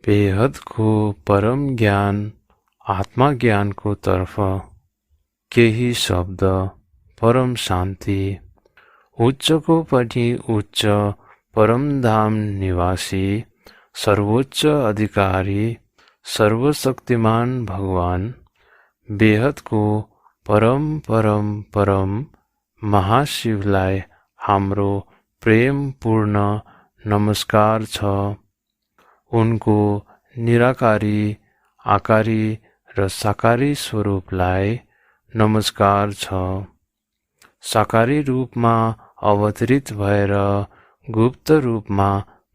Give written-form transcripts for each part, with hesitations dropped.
बेहदको परम ज्ञान आत्मज्ञानको तर्फ केही शब्द परम शान्ति। उच्चको पनि उच्च परमधाम निवासी सर्वोच्च अधिकारी सर्वशक्तिमान भगवान बेहदको परम परम परम महाशिवलाई हाम्रो प्रेमपूर्ण नमस्कार छ। उनको निराकारी आकारी र साकारी स्वरूपलाई नमस्कार छ। साकारी रूपमा अवतरित भएर गुप्त रूपमा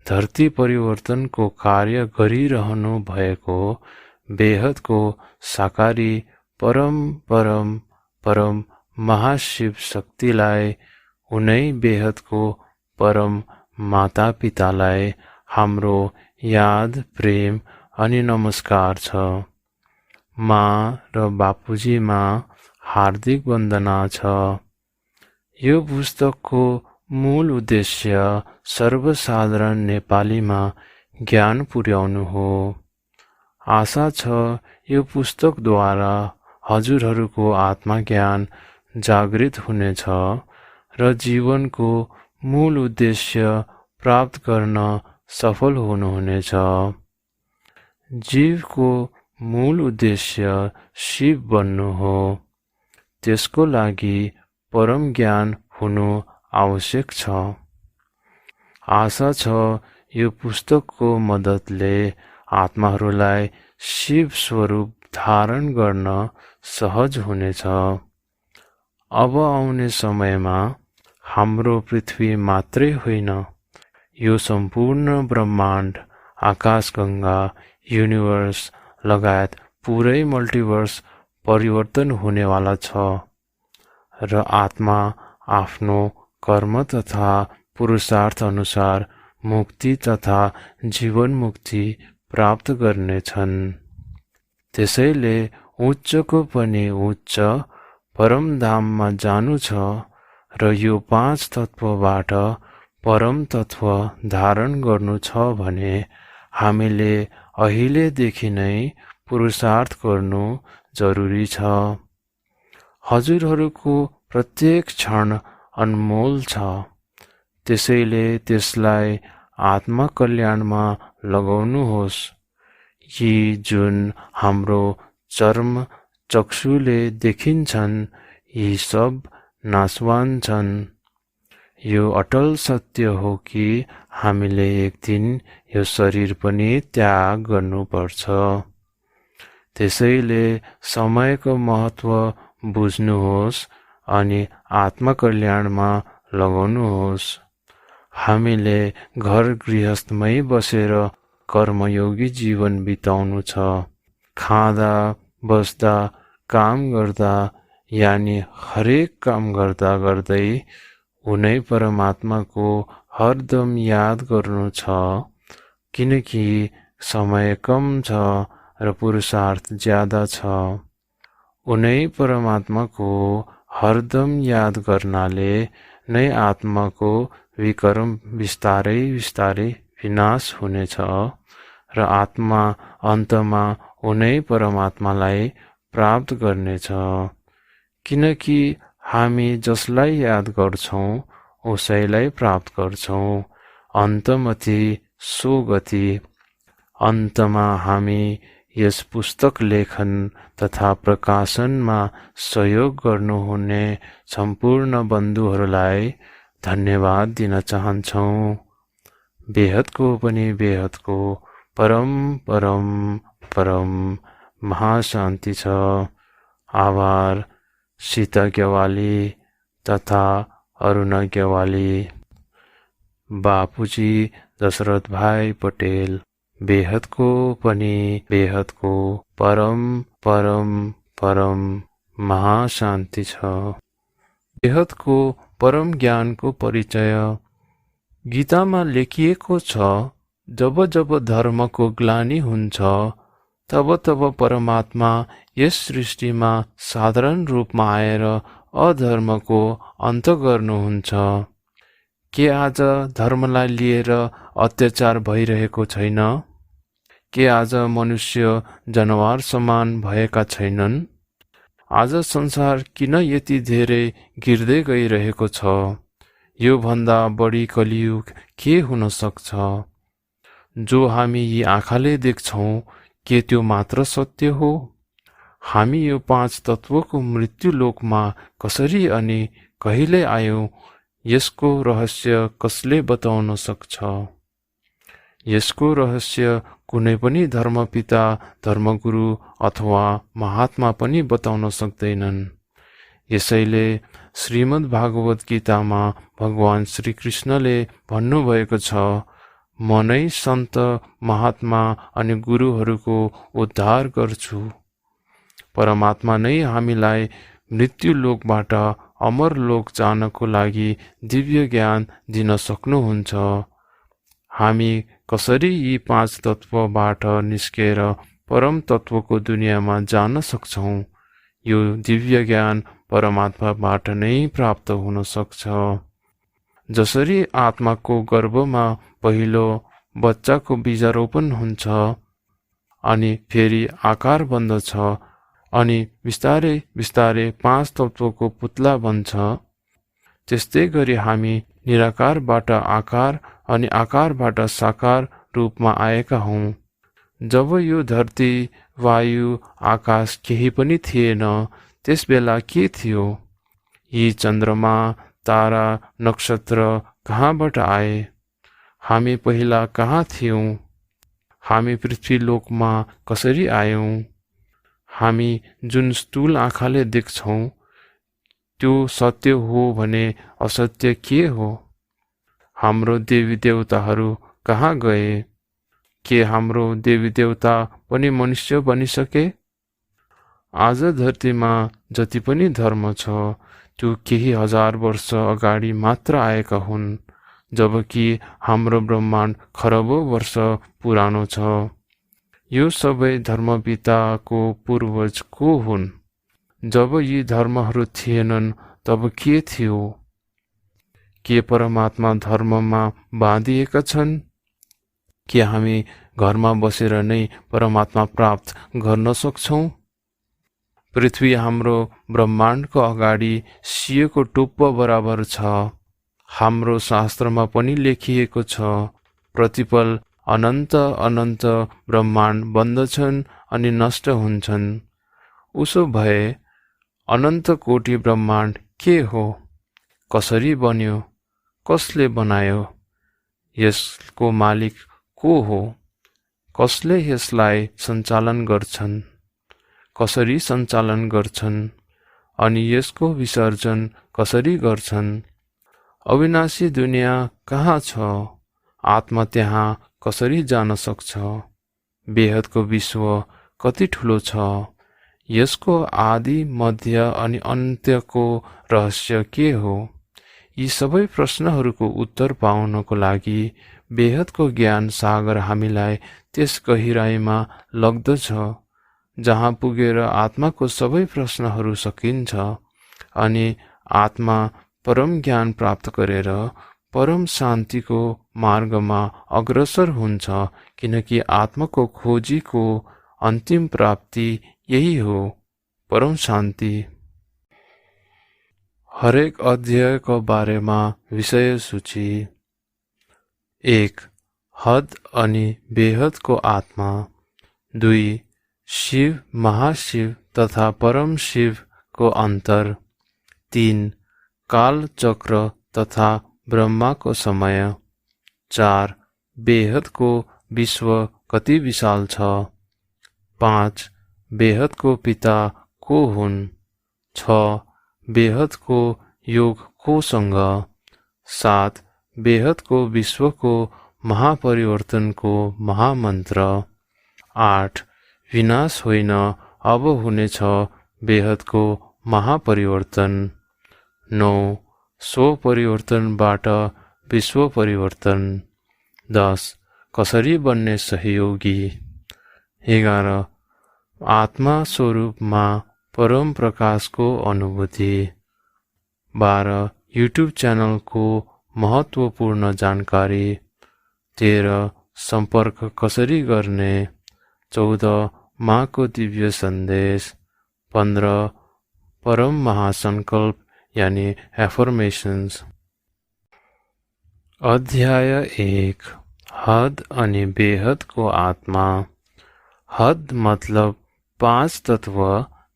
धरती परिवर्तनको कार्य गरिरहनु भएको बेहदको साकारी परम परम परम महाशिव शक्तिलाई उनै बेहदको परम माता पितालाई हाम्रो याद प्रेम अनि नमस्कार छ। माँ र बापुजीमा हार्दिक वन्दना छ। यो पुस्तकको मूल उद्देश्य सर्वसाधारण नेपालीमा ज्ञान पुर्याउनु हो। आशा छ यो पुस्तकद्वारा हजुरहरूको आत्मज्ञान जागृत हुनेछ र जीवनको मूल उद्देश्य प्राप्त गर्न सफल हुनुहुनेछ। जीवको मूल उद्देश्य शिव बन्नु हो। त्यसको लागि परम ज्ञान हुनु आवश्यक छ। आशा छ यो पुस्तकको मद्दतले आत्माहरूलाई शिव स्वरूप धारण गर्न सहज हुनेछ। अब आउने समयमा हाम्रो पृथ्वी मात्रै होइन, यो सम्पूर्ण ब्रह्माण्ड आकाशगङ्गा युनिभर्स लगायत पुरै मल्टिभर्स परिवर्तन हुनेवाला छ र आत्मा आफ्नो कर्म तथा पुरुषार्थ अनुसार मुक्ति तथा जीवन मुक्ति प्राप्त गर्नेछन्। त्यसैले उच्चको पनि उच्च परमधाममा जानु छ र यो 5 तत्त्वबाट परम तत्त्व धारण गर्नु छ भने हामीले अहिलेदेखि नै पुरुषार्थ गर्नु जरुरी छ। हजुरहरूको प्रत्येक क्षण अनमोल छ। त्यसैले त्यसलाई आत्मकल्याणमा लगाउनुहोस्। यी जुन हाम्रो चर्म चक्षुले देखिन्छन् यी सब नाशवान छन्। यो अटल सत्य हो कि हामीले एक दिन यो शरीर पनि त्याग गर्नुपर्छ। त्यसैले समयको महत्त्व बुझ्नुहोस् अनि आत्मकल्याणमा लगाउनुहोस्। हामीले घर गृहस्थमै बसेर कर्मयोगी जीवन बिताउनु छ। खाँदा बस्दा काम गर्दा यानि हरेक काम गर्दा गर्दै उनै परमात्माको हरदम याद गर्नु छ, किनकि समय कम छ र पुरुषार्थ ज्यादा छ। उनै परमात्माको हरदम याद गर्नाले नै आत्माको विकर्म बिस्तारै बिस्तारै विनाश हुनेछ र आत्मा अन्तमा उनै परमात्मालाई प्राप्त गर्नेछ। किनकि हामी जसलाई याद गर्छौं उसैलाई प्राप्त गर्छौं। अन्तमति सो गति। अन्तमा हामी यस पुस्तक लेखन तथा प्रकाशनमा सहयोग गर्नुहुने सम्पूर्ण बन्धुहरूलाई धन्यवाद दिन चाहन्छौं। बेहदको पनि बेहदको परम परम परम महाशान्ति छ। आभार सीता ग्यावाली तथा अरुणा ग्यावाली। बापुजी दशरथ भाइ पटेल। बेहदको पनि बेहदको परम परम परम महाशान्ति छ। बेहदको परम ज्ञानको परिचय। गीतामा लेखिएको छ, जब जब धर्मको ग्लानि हुन्छ तब तब परमात्मा यस सृष्टिमा साधारण रूपमा आएर अधर्मको अन्त गर्नुहुन्छ। के आज धर्मलाई लिएर अत्याचार भइरहेको छैन? के आज मनुष्य जनावर समान भएका छैनन्? आज संसार किन यति धेरै गिर्दै गइरहेको छ? यो भन्दा बढी कलियुग के हुन सक्छ? जो हामी यी आँखाले देख्छौं, के त्यो मात्र सत्य हो? हामी यो 5 तत्वको मृत्यु लोकमा कसरी अनि कहिले आयौं, यसको रहस्य कसले बताउन सक्छ? यसको रहस्य कुनै पनि धर्मपिता, धर्मगुरु अथवा महात्मा पनि बताउन सक्दैनन्। यसैले श्रीमद् भागवत गीतामा भगवान श्री कृष्णले भन्नुभएको छ, म नै सन्त, महात्मा अनि गुरुहरूको उद्धार गर्छु। परमात्मा नै हामीलाई मृत्यु लोकबाट अमर लोक जानको लागि दिव्य ज्ञान दिन सक्नुहुन्छ। हामी कसरी यी 5 तत्वबाट निस्केर परम तत्वको दुनियाँमा जान सक्छौं? यो दिव्य ज्ञान परमात्माबाट नै प्राप्त हुन सक्छ। जसरी आत्माको गर्भमा पहिलो बच्चाको बीजारोपण हुन्छ अनि फेरि आकार बन्दछ अनि बिस्तारै बिस्तारै 5 तत्वको पुतला बन्छ, त्यस्तै गरी हामी निराकारबाट आकार अनि आकारबाट साकार रूपमा आएका हौं। जब यो धरती, वायु, आकाश केही पनि थिएन, त्यस बेला के थियो? यी चन्द्रमा, तारा, नक्षत्र कहाँबाट आए? हामी पहिला कहाँ थियौं? हामी पृथ्वी लोकमा कसरी आयौं? हामी जुन स्थूल आँखाले देख्छौं, त्यो सत्य हो भने असत्य के हो? हाम्रो देवी देवताहरू कहाँ गए? के हाम्रो देवी देवता पनि मनुष्य बनिसके? आज धरतीमा जति पनि धर्म छ, त्यो केही हजार वर्ष अगाडि मात्र आएका हुन्, जबकि हाम्रो ब्रह्माण्ड खरबौं वर्ष पुरानो छ। यो सबै धर्मपिताको पूर्वज को हुन्? जब यी धर्महरू थिएनन्, तब के थियो? के परमात्मा धर्ममा बाँधिएका छन्? के हामी घरमा बसेर नै परमात्मा प्राप्त गर्न सक्छौं? पृथ्वी हाम्रो ब्रह्माण्डको अगाडि सिएको टुप्पो बराबर छ। हाम्रो शास्त्रमा पनि लेखिएको छ, प्रतिपल अनन्त अनन्त ब्रह्माण्ड बन्दछन् अनि नष्ट हुन्छन्। उसो भए अनन्त कोटि ब्रह्माण्ड के हो? कसरी बन्यो? कसले बनायो? यसको मालिक को हो? कसले यसलाई सञ्चालन गर्छन्? कसरी सञ्चालन गर्छन्? अनि यसको विसर्जन कसरी गर्छन्? अविनाशी दुनियाँ कहाँ छ? आत्मा त्यहाँ कसरी जान सक्छ? बेहदको विश्व कति ठुलो छ? यसको आदि, मध्य अनि अन्त्यको रहस्य के हो? यी सबै प्रश्नहरूको उत्तर पाउनको लागि बेहदको ज्ञान सागर हामीलाई त्यस गहिराईमा लग्दछ, जहाँ पुगेर आत्माको सबै प्रश्नहरू सकिन्छ अनि आत्मा परम ज्ञान प्राप्त गरेर परम शान्तिको मार्गमा अग्रसर हुन्छ, किनकि आत्माको खोजीको अन्तिम प्राप्ति यही हो, परम शान्ति। हरेक अध्यायको बारेमा विषय सूची। 1. हद अनि बेहदको आत्मा। 2. शिव, महाशिव तथा परम शिवको अन्तर। 3. काल चक्र तथा ब्रह्माको समय। 4. बेहदको विश्व कति विशाल छ। 5. बेहदको पिता को हुन्। 6. बेहदको योग कोसँग। 7. बेहदको विश्वको महापरिवर्तनको महामन्त्र। 8. विनाश होइन, अब हुनेछ बेहदको महापरिवर्तन। 9. स्व परिवर्तनबाट विश्व परिवर्तन। 10. कसरी बन्ने सहयोगी। 11. आत्मा स्वरूपमा परम प्रकाशको अनुभूति। 12. युट्युब च्यानलको महत्त्वपूर्ण जानकारी। 13. सम्पर्क कसरी गर्ने। 14 माँको दिव्य सन्देश, 15 परम महासंकल्प यानी एफर्मेशन्स। अध्याय 1 हद अनि बेहदको आत्मा। हद मतलब 5 तत्व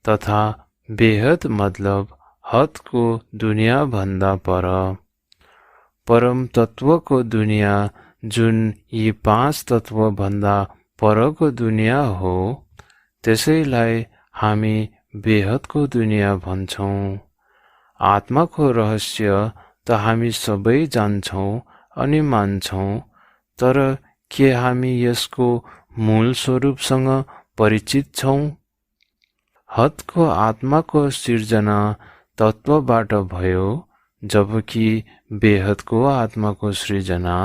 तथा बेहद मतलब हदको दुनियाँ भन्दा पर। परम तत्वको दुनियाँ जुन यी 5 तत्व भन्दा परको दुनियाँ हो, त्यसैलाई हामी बेहदको दुनियाँ भन्छौँ। आत्माको रहस्य त हामी सबै जान्छौँ अनि मान्छौँ, तर के हामी यसको मूल स्वरूपसँग परिचित छौँ? हदको आत्माको सिर्जना तत्वबाट भयो, जबकि बेहदको आत्माको सृजना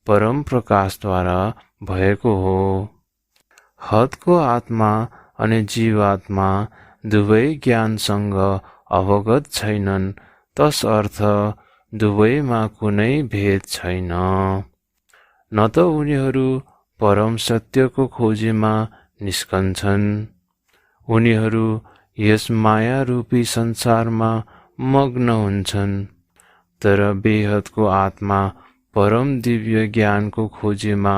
परम प्रकाशद्वारा भएको हो। हदको आत्मा अनि जीवात्मा दुवै ज्ञानसँग अवगत छैनन्, तसर्थ दुवैमा कुनै भेद छैन। न त उनीहरू परम सत्यको खोजीमा निस्कन्छन्, उनीहरू यस माया रूपी संसारमा मग्न हुन्छन्, तर बेहदको आत्मा परम दिव्य ज्ञानको खोजीमा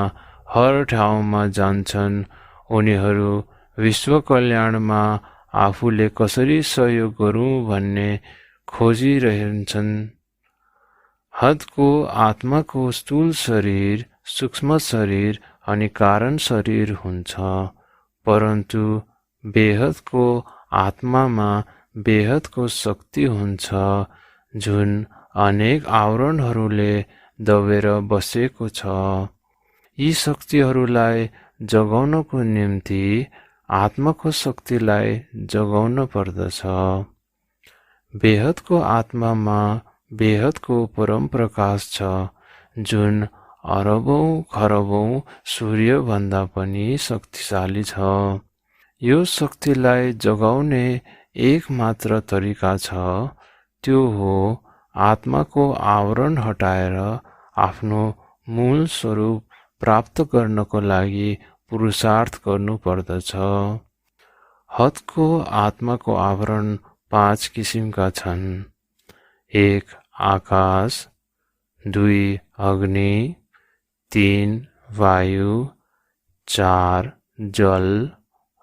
हर ठाउँमा जान्छन्। उनीहरू विश्व कल्याणमा आफूले कसरी सहयोग गरौँ भन्ने खोजिरहन्छन्। हदको आत्माको स्थूल शरीर, सूक्ष्म शरीर अनि कारण शरीर हुन्छ, परन्तु बेहदको आत्मामा बेहदको शक्ति हुन्छ, जुन अनेक आवरणहरूले दबेर बसेको छ। यी शक्तिहरूलाई जगाउनको निम्ति आत्माको शक्तिलाई जगाउन पर्दछ। बेहदको आत्मामा बेहदको परम प्रकाश छ, जुन अरबौं खरबौं सूर्यभन्दा पनि शक्तिशाली छ। यो शक्तिलाई जगाउने एक मात्र तरिका छ, त्यो हो आत्माको आवरण हटाएर आफ्नो मूल स्वरूप प्राप्त गर्नको लागि पुरुषार्थ गर्नु पर्दछ। हदको आत्माको आवरण 5 किसिमका छन्। 1 आकाश, 2 अग्नि, 3 वायु, 4 जल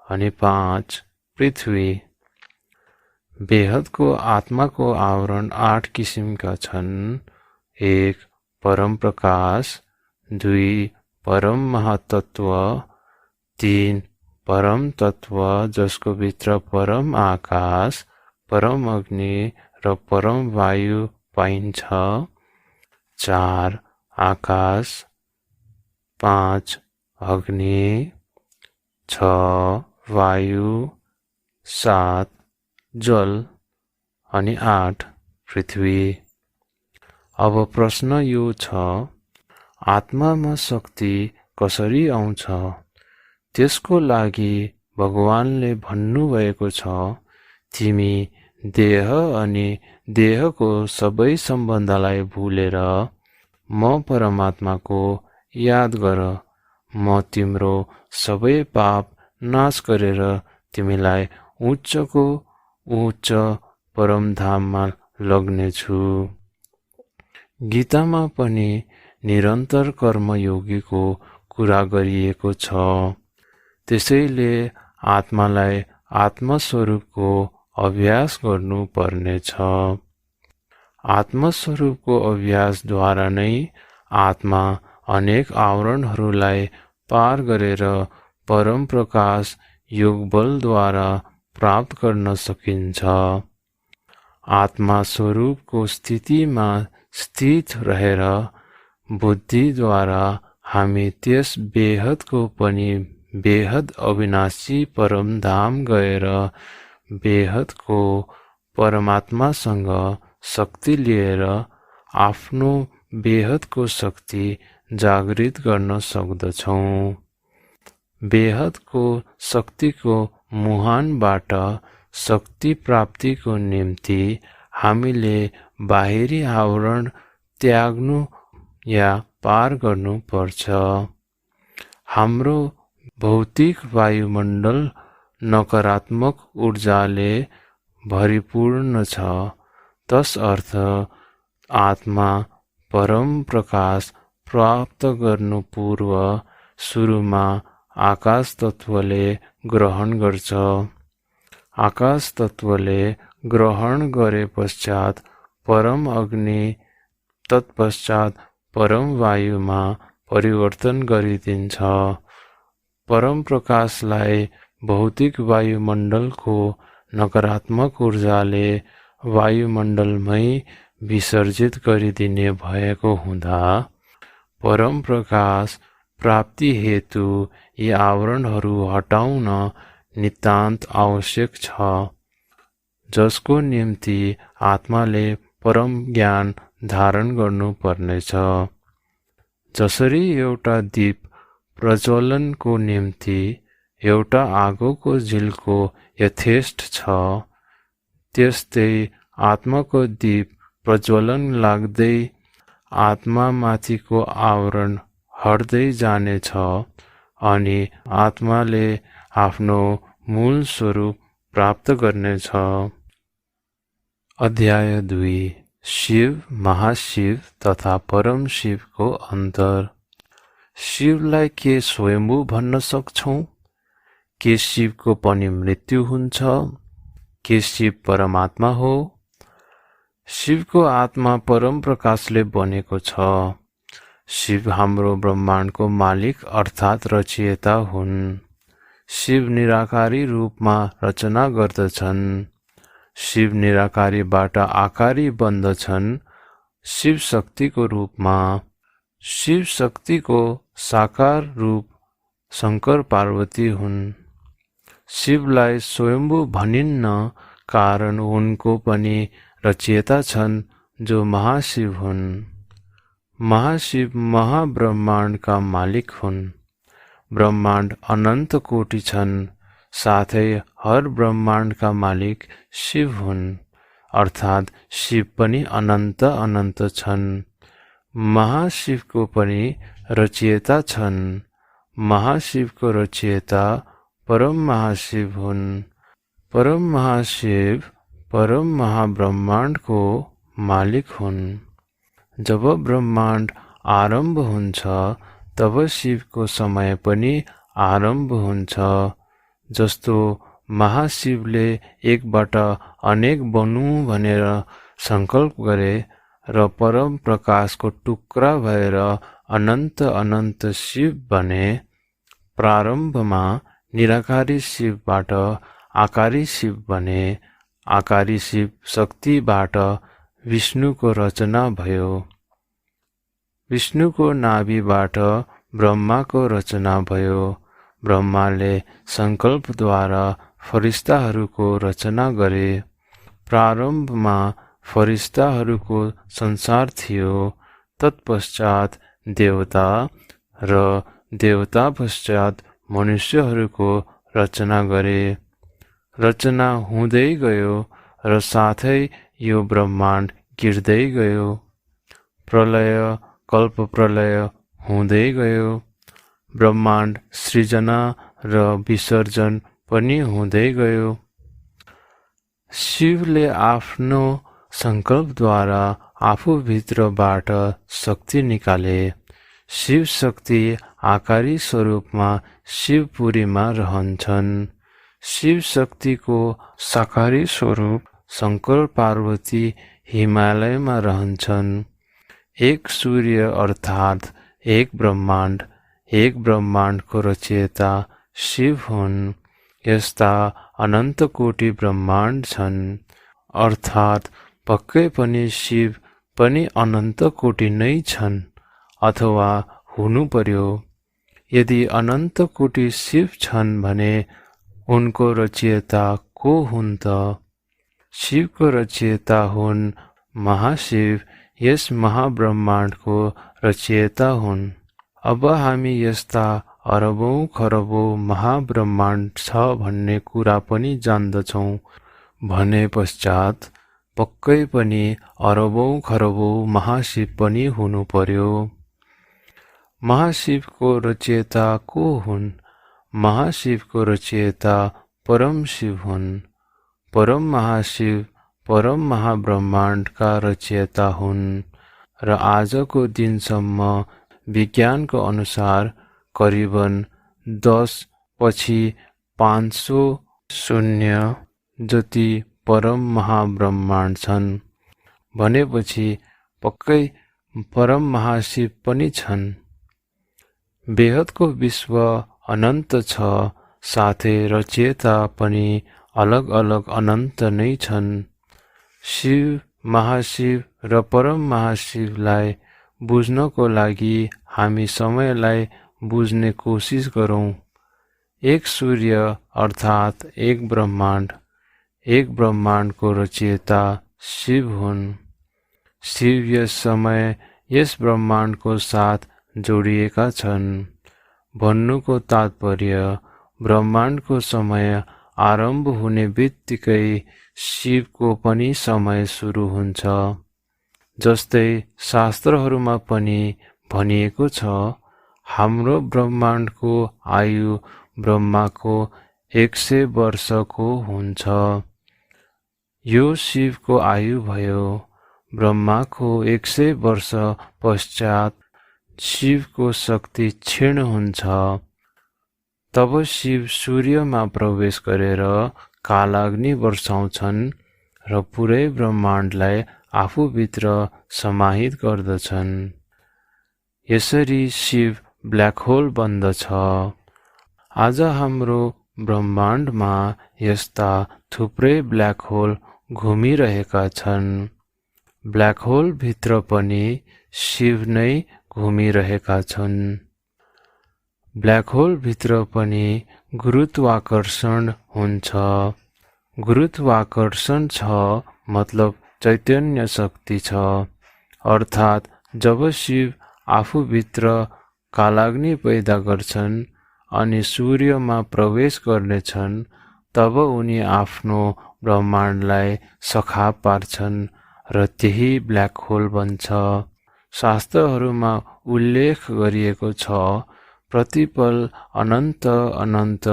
अनि 5 पृथ्वी। बेहदको आत्माको आवरण 8 किसिमका छन्। 1 परम प्रकाश, 2 परम महातत्व, 3 परम तत्व जसको भित्र परम आकाश, परम अग्नि र परम वायु पाइन्छ, 4 आकाश, 5 अग्नि, 6 वायु, 7 जल अनि 8 पृथ्वी। अब प्रश्न यो छ, आत्मामा शक्ति कसरी आउँछ? त्यसको लागि भगवानले भन्नुभएको छ, तिमी देह अनि देहको सबै सम्बन्धलाई भुलेर म परमात्माको याद गर, म तिम्रो सबै पाप नाश गरेर तिमीलाई उच्चको उच्च परमधाममा लग्नेछु। गीतामा पनि निरन्तर कर्मयोगीको कुरा गरिएको छ। त्यसैले आत्मालाई आत्मस्वरूपको अभ्यास गर्नु पर्नेछ। आत्मस्वरूपको अभ्यासद्वारा नै आत्मा अनेक आवरणहरूलाई पार गरेर परम प्रकाश योगबलद्वारा प्राप्त गर्न सकिन्छ। आत्मा स्वरूपको स्थितिमा स्थित रहेर बुद्धिद्वारा हामी त्यस बेहदको पनि बेहद अविनाशी परमधाम गएर बेहदको परमात्मासँग शक्ति लिएर आफ्नो बेहदको शक्ति जागृत गर्न सक्दछौँ। बेहदको शक्तिको मुहानबाट शक्ति प्राप्तिको निम्ति हामीले बाहिरी आवरण त्याग्नु या पार गर्नु पर्छ। हाम्रो भौतिक वायुमण्डल नकारात्मक ऊर्जाले भरिपूर्ण छ। तसर्थ आत्मा परम प्रकाश प्राप्त गर्नु पूर्व सुरुमा आकाश तत्त्वले ग्रहण गर्छ। आकाश तत्त्वले ग्रहण गरे पश्चात परम अग्नि, तत्पश्चात परम वायुमा परिवर्तन गरिदिन्छ। परम प्रकाशलाई भौतिक वायुमण्डलको नकारात्मक ऊर्जाले वायुमण्डलमै विसर्जित गरिदिने भएको हुँदा परम प्रकाश प्राप्ति हेतु यी आवरणहरू हटाउन नितान्त आवश्यक छ, जसको निम्ति आत्माले परम ज्ञान धारण गर्नु पर्नेछ। जसरी एउटा दीप प्रज्वलनको निम्ति एउटा आगोको झिल्को यथेष्ट छ, त्यस्तै आत्माको दीप प्रज्वलन लाग्दै आत्मामाथिको आवरण हट्दै जानेछ अनि आत्माले आफ्नो मूल स्वरूप प्राप्त गर्नेछ। अध्याय 2 शिव, महाशिव तथा परम शिवको अन्तर। शिवलाई के स्वयम्भू भन्न सक्छौं? के शिवको पनि मृत्यु हुन्छ? के शिव परमात्मा हो? शिवको आत्मा परम प्रकाशले बनेको छ। शिव हाम्रो ब्रह्माण्डको मालिक अर्थात् रचयिता हुन्। शिव निराकारी रूपमा रचना गर्दछन्। शिव निराकारीबाट आकारी बन्दछन् शिव शक्तिको रूपमा। शिव शक्तिको साकार रूप शंकर पार्वती हुन्। शिवलाई स्वयम्भू भनिन्न, कारण उनको पनि रचयिता छन् जो महाशिव हुन्। महाशिव महाब्रह्माण्डका मालिक हुन्। ब्रह्माण्ड अनन्त कोटि छन्, साथै हर ब्रह्माण्डका मालिक शिव हुन्, अर्थात् शिव पनि अनन्त अनन्त छन्। महाशिवको पनि रचयिता छन्। महाशिवको रचयिता परम महाशिव हुन्। परम महाशिव परम महाब्रह्माण्डको मालिक हुन्। जब ब्रह्माण्ड आरम्भ हुन्छ तब शिवको समय पनि आरम्भ हुन्छ। जस्तो महाशिवले एकबाट अनेक बनौँ भनेर संकल्प गरे र परम प्रकाशको टुक्रा भएर अनन्त अनन्त शिव बने। प्रारम्भमा निराकारी शिवबाट आकारी शिव बने। आकारी शिव शक्तिबाट विष्णुको रचना भयो। विष्णुको नाभिबाट ब्रह्माको रचना भयो। ब्रह्माले संकल्पद्वारा फरिस्ताहरूको रचना गरे। प्रारम्भमा फरिस्ताहरूको संसार थियो। तत्पश्चात देवता र देवता पश्चात मनुष्यहरूको रचना गरे। रचना हुँदै गयो र साथै यो ब्रह्माण्ड गिर्दै गयो। प्रलय कल्प प्रलय हुँदै गयो। ब्रह्माण्ड सृजना र विसर्जन पनि हुँदै गयो। शिवले आफ्नो संकल्पद्वारा आफूभित्रबाट शक्ति निकाले। शिव शक्ति आकारी स्वरूपमा शिवपुरीमा रहन्छन्। शिव शक्तिको साकारी स्वरूप शंकर पार्वती हिमालयमा रहन्छन्। एक सूर्य अर्थात् एक ब्रह्माण्डको रचयिता शिव हुन्। यस्ता अनन्त कोटि ब्रह्माण्ड छन्, अर्थात् पक्कै पनि शिव पनि अनन्त कोटि नै छन् अथवा हुनु पर्यो। यदि अनन्त कोटि शिव छन् भने उनको रचयिता को हुन् त? शिवको रचयिता हुन् महाशिव, यस महाब्रह्माण्डको रचयिता हुन्। अब हामी यस्ता अरबौं खरबौं महाब्रह्माण्ड छ भन्ने कुरा पनि जान्दछौँ भने पश्चात पक्कै पनि अरबौं खरबौं महाशिव पनि हुनु पर्यो। महाशिवको रचयिता को हुन्? महाशिवको रचयिता परम शिव हुन्। परम महाशिव परम महाब्रह्माण्डका रचयिता हुन् र आजको दिनसम्म विज्ञानको अनुसार करिबन 10 पछि 500 शून्य जति परम महाब्रह्माण्ड छन् भनेपछि पक्कै परम महाशिव पनि छन्। बेहदको विश्व अनन्त छ, साथै रचयिता पनि अलग अलग अनन्त नै छन्। शिव महाशिव र परम महाशिवलाई बुझ्नको लागि हामी समयलाई बुझ्ने कोसिस गरौँ। एक सूर्य अर्थात् एक ब्रह्माण्डको रचयिता शिव हुन्। शिव यस समय यस ब्रह्माण्डको साथ जोडिएका छन्। भन्नुको तात्पर्य ब्रह्माण्डको समय आरम्भ हुने बित्तिकै शिवको पनि समय सुरु हुन्छ। जस्तै शास्त्रहरूमा पनि भनिएको छ, हाम्रो ब्रह्माण्डको आयु ब्रह्माको 100 वर्षको हुन्छ। यो शिवको आयु भयो। ब्रह्माको 100 वर्ष पश्चात शिवको शक्ति क्षीण हुन्छ। तब शिव सूर्यमा प्रवेश गरेर कालाग्नि वर्षाउँछन् र पुरै ब्रह्माण्डलाई आफूभित्र समाहित गर्दछन्। यसरी शिव ब्ल्याक होल बन्दछ। आज हाम्रो ब्रह्माण्डमा यस्ता थुप्रै ब्ल्याक होल घुमिरहेका छन्। ब्ल्याक होल भित्र पनि शिव नै घुमिरहेका छन्। ब्ल्याक होल भित्र पनि गुरुत्वाकर्षण हुन्छ। गुरुत्वाकर्षण छ मतलब चैतन्य शक्ति छ। अर्थात् जब शिव आफूभित्र कालाग्नि पैदा गर्छन् अनि सूर्यमा प्रवेश गर्नेछन्, तब उनी आफ्नो ब्रह्माण्डलाई सखा पार्छन् र त्यही ब्ल्याक होल बन्छ। शास्त्रहरूमा उल्लेख गरिएको छ, प्रतिपल अनन्त अनन्त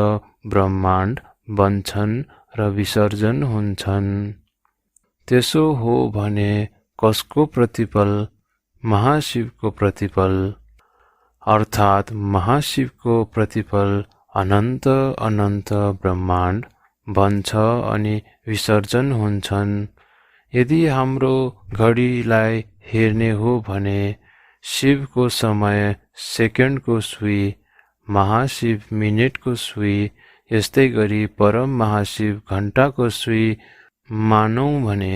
ब्रह्माण्ड बन्छन् र विसर्जन हुन्छन्। त्यसो हो भने कसको प्रतिपल? महाशिवको प्रतिपल। अर्थात् महाशिवको प्रतिपल अनन्त अनन्त ब्रह्माण्ड बन्छ अनि विसर्जन हुन्छन्। यदि हाम्रो घडीलाई हेर्ने हो भने शिवको समय सेकेन्डको सुई, महाशिव मिनेटको सुई, यस्तै गरी परम महाशिव घण्टाको सुई मानौँ भने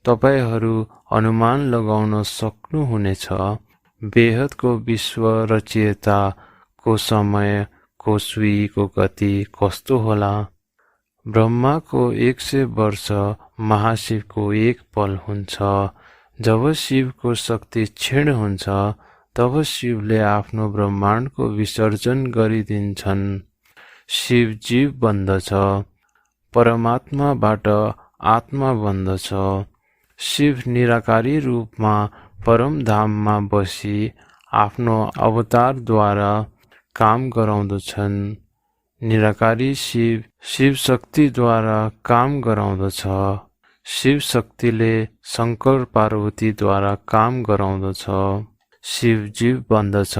तपाईहरू अनुमान लगाउन सक्नुहुनेछ बेहदको विश्व रचयिताको समयको सुईको गति कस्तो होला। ब्रह्माको 100 वर्ष महाशिवको एक पल हुन्छ। जब शिवको शक्ति क्षीण हुन्छ, तब शिवले आफ्नो ब्रह्माण्डको विसर्जन गरिदिन्छन्। शिव जीव बन्दछ, परमात्माबाट आत्मा बन्दछ। शिव निराकारी रूपमा परमधाममा बसी आफ्नो अवतारद्वारा काम गराउँदछन्। निराकारी शिव शिव शक्तिद्वारा काम गराउँदछ। शिव शक्तिले शङ्कर पार्वतीद्वारा काम गराउँदछ। शिव जीव बन्दछ,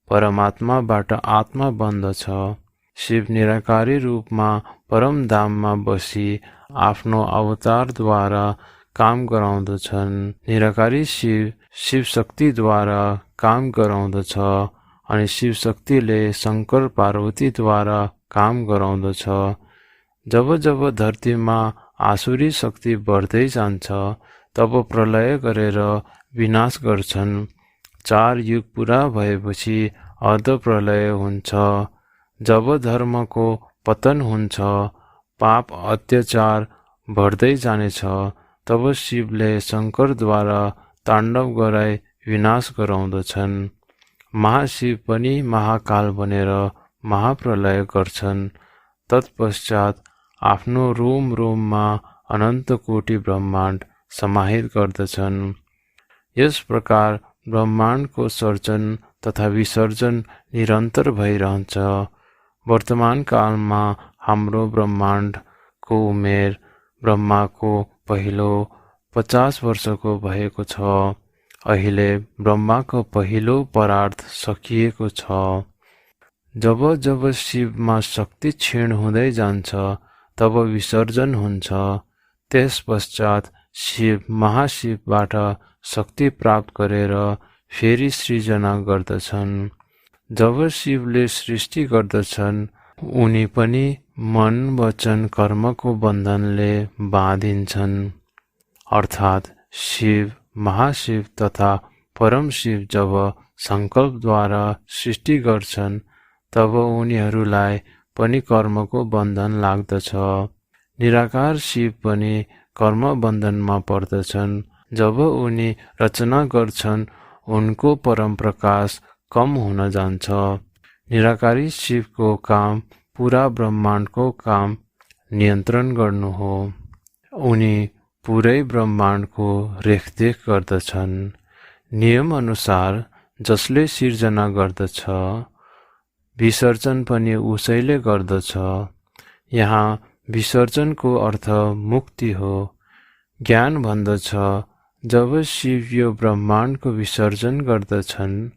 परमात्माबाट आत्मा बन्दछ। शिव निराकारी रूपमा परमधाममा बसी आफ्नो अवतारद्वारा काम गराउँदछन्। निराकारी शिव शिव शक्तिद्वारा काम गराउँदछ अनि शिव शक्तिले शङ्कर पार्वतीद्वारा काम गराउँदछ। जब जब धरतीमा आसुरी शक्ति बढ्दै जान्छ, तब प्रलय गरेर विनाश गर्छन्। 4 युग पुरा भएपछि अर्ध प्रलय हुन्छ। जब धर्मको पतन हुन्छ, पाप अत्याचार बढ्दै जानेछ, तब शिवले शङ्करद्वारा ताण्डव गराई विनाश गराउँदछन्। महाशिव पनि महाकाल बनेर महाप्रलय गर्छन्। तत्पश्चात आफ्नो रोम रोममा अनन्त कोटि ब्रह्माण्ड समाहित गर्दछन्। यस प्रकार ब्रह्माण्डको सर्जन तथा विसर्जन निरन्तर भइरहन्छ। वर्तमान कालमा हाम्रो ब्रह्माण्डको उमेर ब्रह्माको पहिलो 50 वर्षको भएको छ। अहिले ब्रह्माको पहिलो परार्थ सकिएको छ। जब जब शिवमा शक्ति क्षीण हुँदै जान्छ तब विसर्जन हुन्छ। त्यस पश्चात शिव महाशिवबाट शक्ति प्राप्त गरेर फेरि सृजना गर्दछन्। जब शिवले सृष्टि गर्दछन् उनी पनि मन वचन कर्मको बन्धनले बाँधिन्छन्। अर्थात् शिव महाशिव तथा परम शिव जब संकल्पद्वारा सृष्टि गर्छन् तब उनीहरूलाई पनि कर्मको बन्धन लाग्दछ। निराकार शिव पनि कर्म बन्धनमा पर्दछन्। जब उनी रचना गर्छन् उनको परम प्रकाश कम हुन जान्छ। निराकारी शिवको काम पूरा ब्रह्माण्डको काम नियन्त्रण गर्नु हो। उनी पुरै ब्रह्माण्डको रेखदेख गर्दछन्। नियम अनुसार जसले सिर्जना गर्दछ विसर्जन पनि उसैले गर्दछ। यहाँ विसर्जनको अर्थ मुक्ति हो। ज्ञान भन्दछ जब शिव यो ब्रह्माण्डको विसर्जन गर्दछन्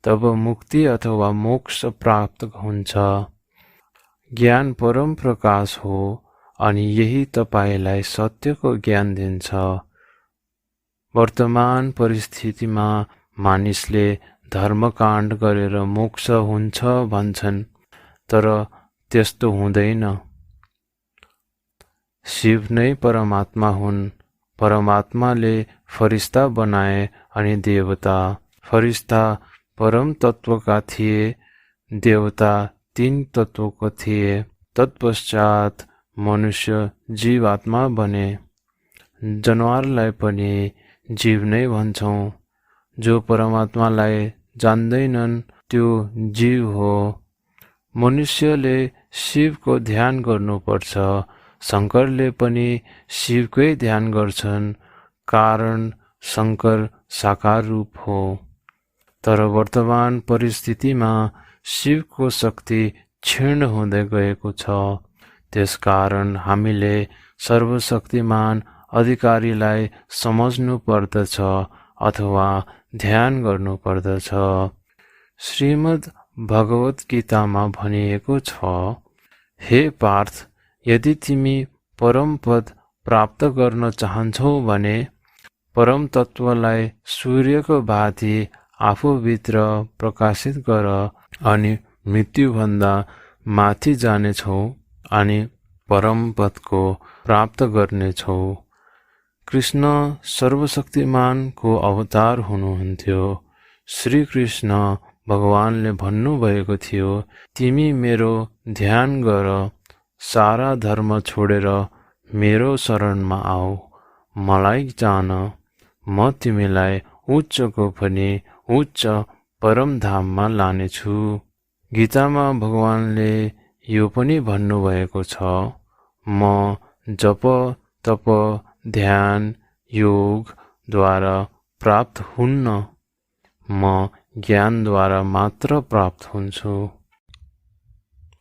तब मुक्ति अथवा मोक्ष प्राप्त हुन्छ। ज्ञान परम प्रकाश हो अनि यही तपाईलाई सत्यको ज्ञान दिन्छ। वर्तमान परिस्थितिमा मानिसले धर्मकाण्ड गरेर मोक्ष हुन्छ भन्छन्, तर त्यस्तो हुँदैन। शिव नै परमात्मा हुन्। परमात्माले फरिस्ता बनाए अनि देवता। फरिस्ता परम तत्वका थिए, देवता 3 तत्वको थिए। तत्पश्चात मनुष्य जीवात्मा बने। जनावरलाई पनि जीव नै भन्छौँ। जो परमात्मालाई जान्दैनन् त्यो जीव हो। मनुष्यले शिवको ध्यान गर्नुपर्छ। शङ्करले पनि शिवकै ध्यान गर्छन्, कारण शङ्कर साकार रूप हो। तर वर्तमान परिस्थितिमा शिवको शक्ति क्षीण हुँदै गएको छ। त्यसकारण हामीले सर्वशक्तिमान अधिकारीलाई समझ्नु पर्दछ अथवा ध्यान गर्नु पर्दछ। श्रीमद् भगवत गीतामा भनिएको छ, हे पार्थ, यदि तिमी परम पद प्राप्त गर्न चाहन्छौ भने परम तत्वलाई सूर्यको भाँति आफूभित्र प्रकाशित गर अनि मृत्युभन्दा माथि जानेछौ अनि परम पदको प्राप्त गर्नेछौ। कृष्ण सर्वशक्तिमानको अवतार हुनुहुन्थ्यो। श्री कृष्ण भगवानले भन्नुभएको थियो, तिमी मेरो ध्यान गर, सारा धर्म छोडेर मेरो शरणमा आऊ, मलाई जान, म तिमीलाई उच्चको पनि उच्च परम धाममा लानेछु। गीतामा भगवानले यो पनि भन्नुभएको छ, म जप तप ध्यान योगद्वारा प्राप्त हुन्न, म ज्ञानद्वारा मात्र प्राप्त हुन्छु।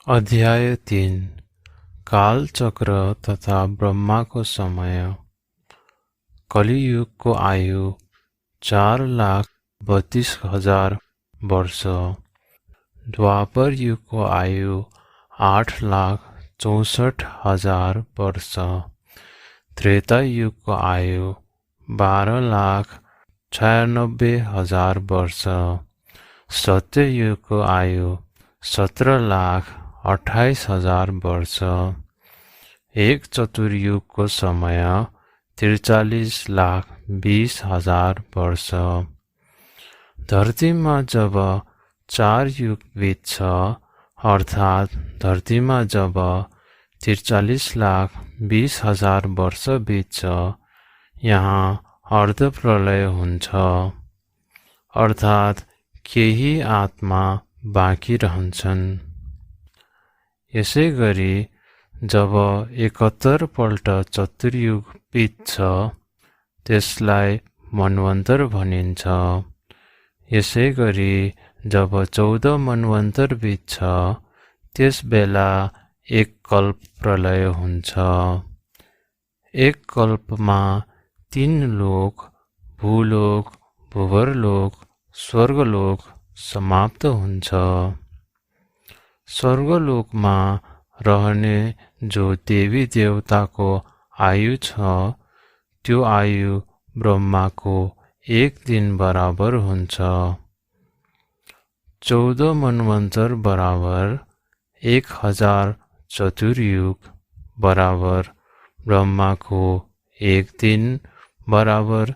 अध्याय 3 कालचक्र तथा ब्रह्माको समय। कलियुगको आयु 4,32,000 वर्ष। द्वापर युगको आयु 8,64,000 वर्ष। त्रेता युगको आयु 12,96,000 वर्ष। सत्य युगको आयु 17,28,000 वर्ष। एक चतुर्युगको समय 43,20,000 वर्ष। धरतीमा जब 4 युग बित्छ, अर्थात् धरतीमा जब 43,20,000 वर्ष बित्छ, यहाँ अर्धप्रलय हुन्छ, अर्थात् केही आत्मा बाँकी रहन्छन्। यसै गरी जब 71 पल्ट चतुर्युग बित्छ त्यसलाई मन्वन्तर भनिन्छ। यसै गरी जब 14 मन्वन्तर बित्छ त्यसबेला एक कल्प प्रलय हुन्छ। एक कल्पमा 3 लोक, भूलोक, भूवर्लोक, स्वर्गलोक समाप्त हुन्छ। स्वर्गलोकमा रहने जो देवी देवताको आयु छ, त्यो आयु ब्रह्माको 1 दिन बराबर हुन्छ। 14 मनवन्तर बराबर 1000 चतुर्युग बराबर ब्रह्माको 1 दिन बराबर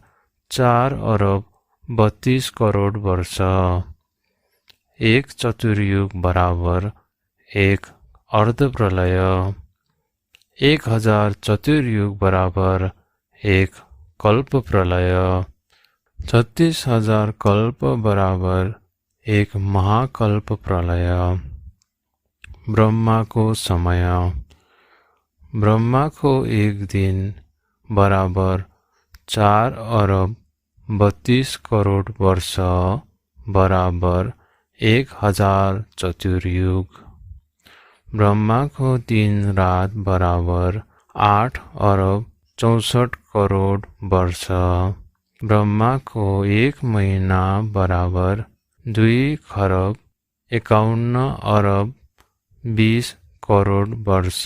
4 अरब 32 करोड वर्ष। 1 चतुर्युग बराबर 1 अर्ध प्रलय। 1000 चतुर्युग बराबर 1 कल्प प्रलय। 36,000 कल्प बराबर 1 महाकल्प प्रलय। ब्रह्माको समय। ब्रह्माको 1 दिन बराबर 4 अरब 32 करोड वर्ष बराबर 1000 चतुर्युग। ब्रह्माको दिन रात बराबर 8 अरब 64 करोड वर्ष। ब्रह्माको 1 महीना बराबर 2 खरब 51 अरब 20 करोड वर्ष।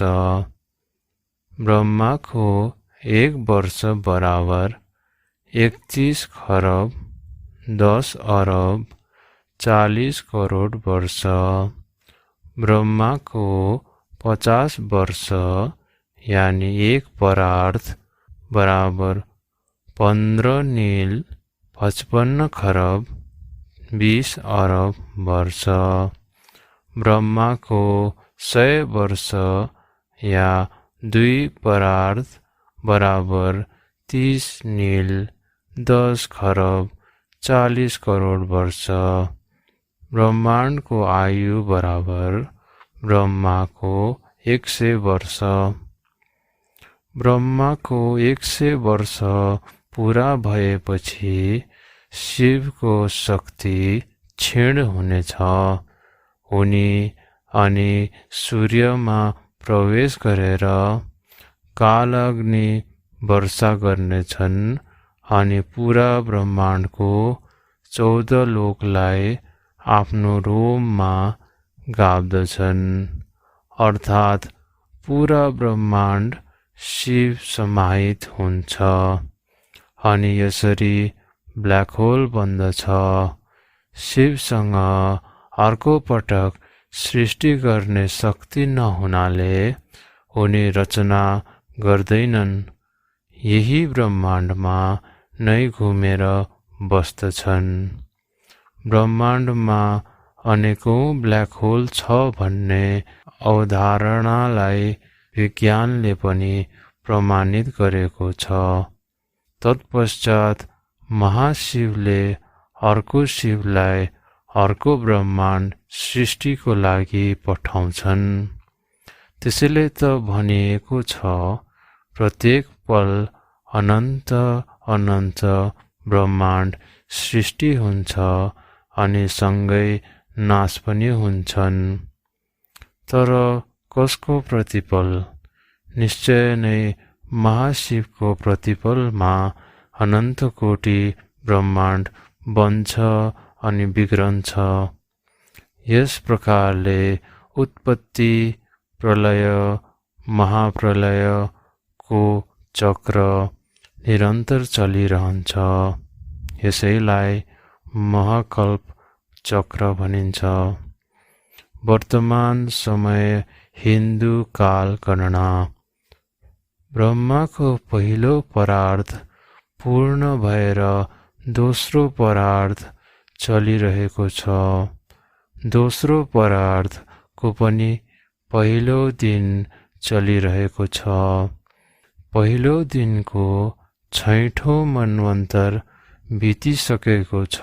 ब्रह्माको 1 वर्ष बराबर 31 खरब 10 अरब 40 करोड वर्ष। ब्रह्माको 50 वर्ष यानी 1 परार्थ बराबर 15 नील 55 खरब 20 अरब वर्ष। ब्रह्माको 100 वर्ष या 2 परार्थ बराबर 30 नील 10 खरब 40 करोड वर्ष। ब्रह्माण्डको आयु बराबर ब्रह्माको 100 वर्ष। ब्रह्माको 100 वर्ष पूरा भएपछि शिवको शक्ति क्षीण हुनेछ। उनी अनि सूर्यमा प्रवेश गरेर कालाग्नि वर्षा गर्नेछन् अनि पूरा ब्रह्माण्डको 14 लोकलाई आफ्नो रोममा गाप्दछन्, अर्थात् पूरा ब्रह्माण्ड शिव समाहित हुन्छ अनि यसरी ब्ल्याक होल बन्दछ। शिवसँग अर्को पटक सृष्टि गर्ने शक्ति नहुनाले उनी रचना गर्दैनन्, यही ब्रह्माण्डमा नै घुमेर बस्दछन्। ब्रह्माण्डमा अनेकौं ब्ल्याक होल छ भन्ने अवधारणालाई विज्ञानले पनि प्रमाणित गरेको छ। तत्पश्चात महाशिवले अर्को शिवलाई अर्को ब्रह्माण्ड सृष्टिको लागि पठाउँछन्। त्यसैले त भनिएको छ, प्रत्येक पल अनन्त अनन्त ब्रह्माण्ड सृष्टि हुन्छ अनि सँगै नाश पनि हुन्छन्। तर कसको प्रतिपल? निश्चय नै महाशिवको प्रतिपलमा अनन्त कोटि ब्रह्माण्ड बन्छ अनि बिग्रन्छ। यस प्रकारले उत्पत्ति, प्रलय, महाप्रलयको चक्र निरन्तर चलिरहन्छ। यसैलाई महाकल्प चक्र भनिन्छ। वर्तमान समय हिन्दू काल गणना। ब्रह्माको पहिलो परार्थ पूर्ण भएर दोस्रो परार्थ चलिरहेको छ। दोस्रो परार्थको पनि पहिलो दिन चलिरहेको छ। पहिलो दिनको 6औं मनवन्तर बितिसकेको छ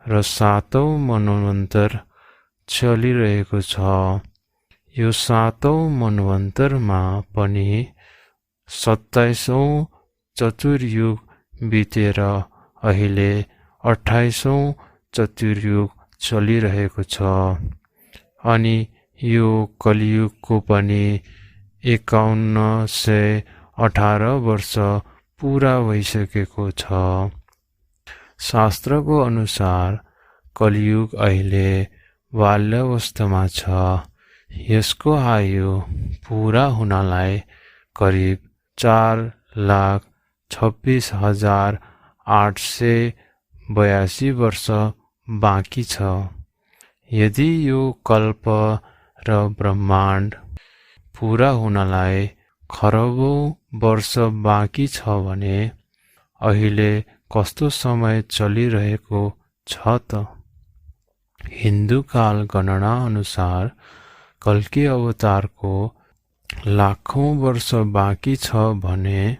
र 7औं मनवन्तर चलिरहेको छ। यो 7औं मनवन्तरमा पनि 27औं चतुर्युग बितेर अहिले 28औं चतुर्युग चलिरहेको छ अनि यो कलियुगको पनि 5118 वर्ष पूरा भइसकेको छ। शास्त्रको अनुसार कलियुग अहिले बाल्यावस्थामा छ। यसको आयु पूरा हुनलाई करिब 4,26,882 वर्ष बाँकी छ। यदि यो कल्प र ब्रह्माण्ड पूरा हुनलाई खरबौं वर्ष बाँकी छ भने अहिले कस्तो समय चलिरहेको छ त? हिन्दू काल गणना अनुसार कल्की अवतारको लाखौं वर्ष बाँकी छ भने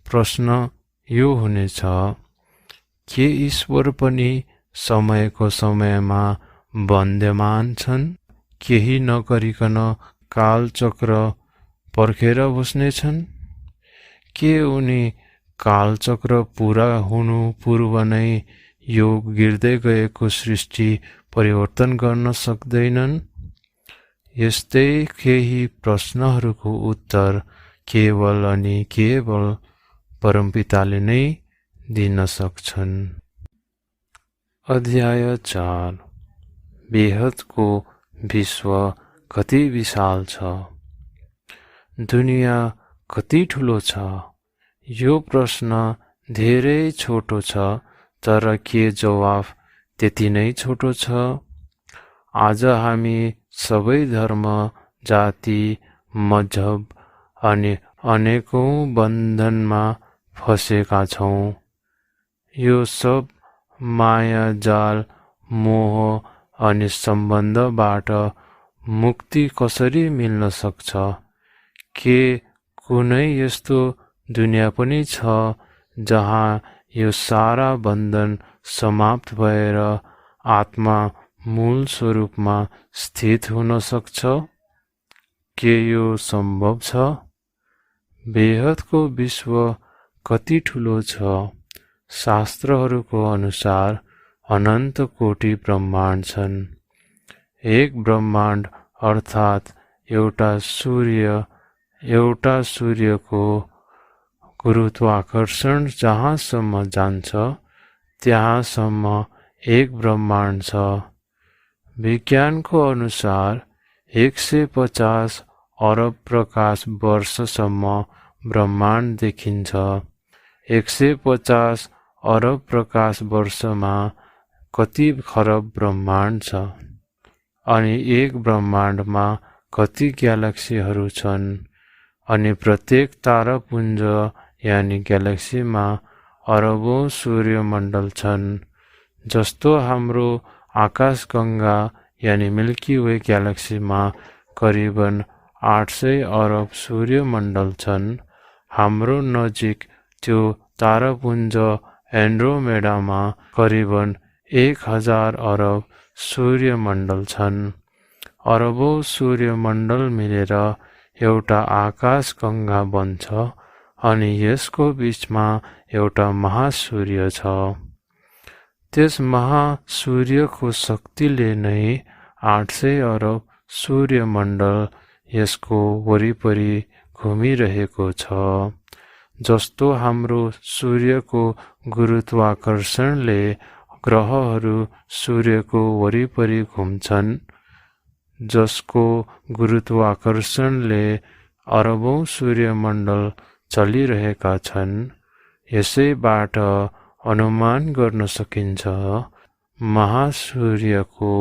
प्रश्न यो हुनेछ, के ईश्वर पनि समयको समयमा बन्द्यमान छन्? केही नगरिकन कालचक्र पर्खेर बस्नेछन्? के उनी कालचक्र पूरा हुनु पूर्व नै यो गिर्दै गएको सृष्टि परिवर्तन गर्न सक्दैनन्? यस्तै केही प्रश्नहरूको उत्तर केवल अनि केवल परमपिताले नै दिन सक्छन्। अध्याय 4। बेहदको विश्व कति विशाल छ? दुनिया कति ठुलो छ? यो प्रश्न धेरै छोटो छ, तर के जवाफ त्यति नै छोटो छ? आज हामी सबै धर्म, जाति, मजहब अनि अनेकौं बन्धनमा फँसेका छौं। यो सब माया जाल, मोह अनि सम्बन्धबाट मुक्ति कसरी मिल्न सक्छ? के कुनै यस्तो दुनिया पनि छ जहाँ यो सारा बन्धन समाप्त भएर आत्मा मूल स्वरूपमा स्थित हुन सक्छ? के यो सम्भव छ? बेहदको विश्व कति ठुलो छ? शास्त्रहरूको अनुसार अनन्त कोटि ब्रह्माण्ड छन्। एक ब्रह्माण्ड अर्थात् एउटा सूर्यको गुरुत्वाकर्षण जहाँसम्म जान्छ त्यहाँसम्म एक ब्रह्माण्ड छ। विज्ञानको अनुसार 150 अरब प्रकाश वर्षसम्म ब्रह्माण्ड देखिन्छ। 150 अरब प्रकाश वर्षमा कति खरब ब्रह्माण्ड छ? अनि एक ब्रह्माण्डमा कति ग्यालेक्सीहरू छन्? अनि प्रत्येक तारापुञ्ज यानि ग्यालेक्सीमा अरबौं सूर्यमण्डल छन्। जस्तो हाम्रो आकाशगङ्गा यानि मिल्की वे ग्यालेक्सीमा करिबन 800 अरब सूर्यमण्डल छन्। हाम्रो नजिक त्यो तारापुञ्ज एन्ड्रोमेडामा करिबन 1000 अरब सूर्यमण्डल छन्। अरबौं सूर्यमण्डल मिलेर एउटा आकाशगङ्गा बन्छ अनि यसको बीचमा एउटा महासूर्य छ। त्यस महासूर्यको शक्तिले नै 800 अरब सूर्यमण्डल यसको वरिपरि घुमिरहेको छ। जस्तो हाम्रो सूर्यको गुरुत्वाकर्षणले ग्रहहरू सूर्यको वरिपरि घुम्छन्, जसको गुरुत्वाकर्षणले अरबौं सूर्यमण्डल चलिरहेका छन्। यसैबाट अनुमान गर्न सकिन्छ महासूर्यको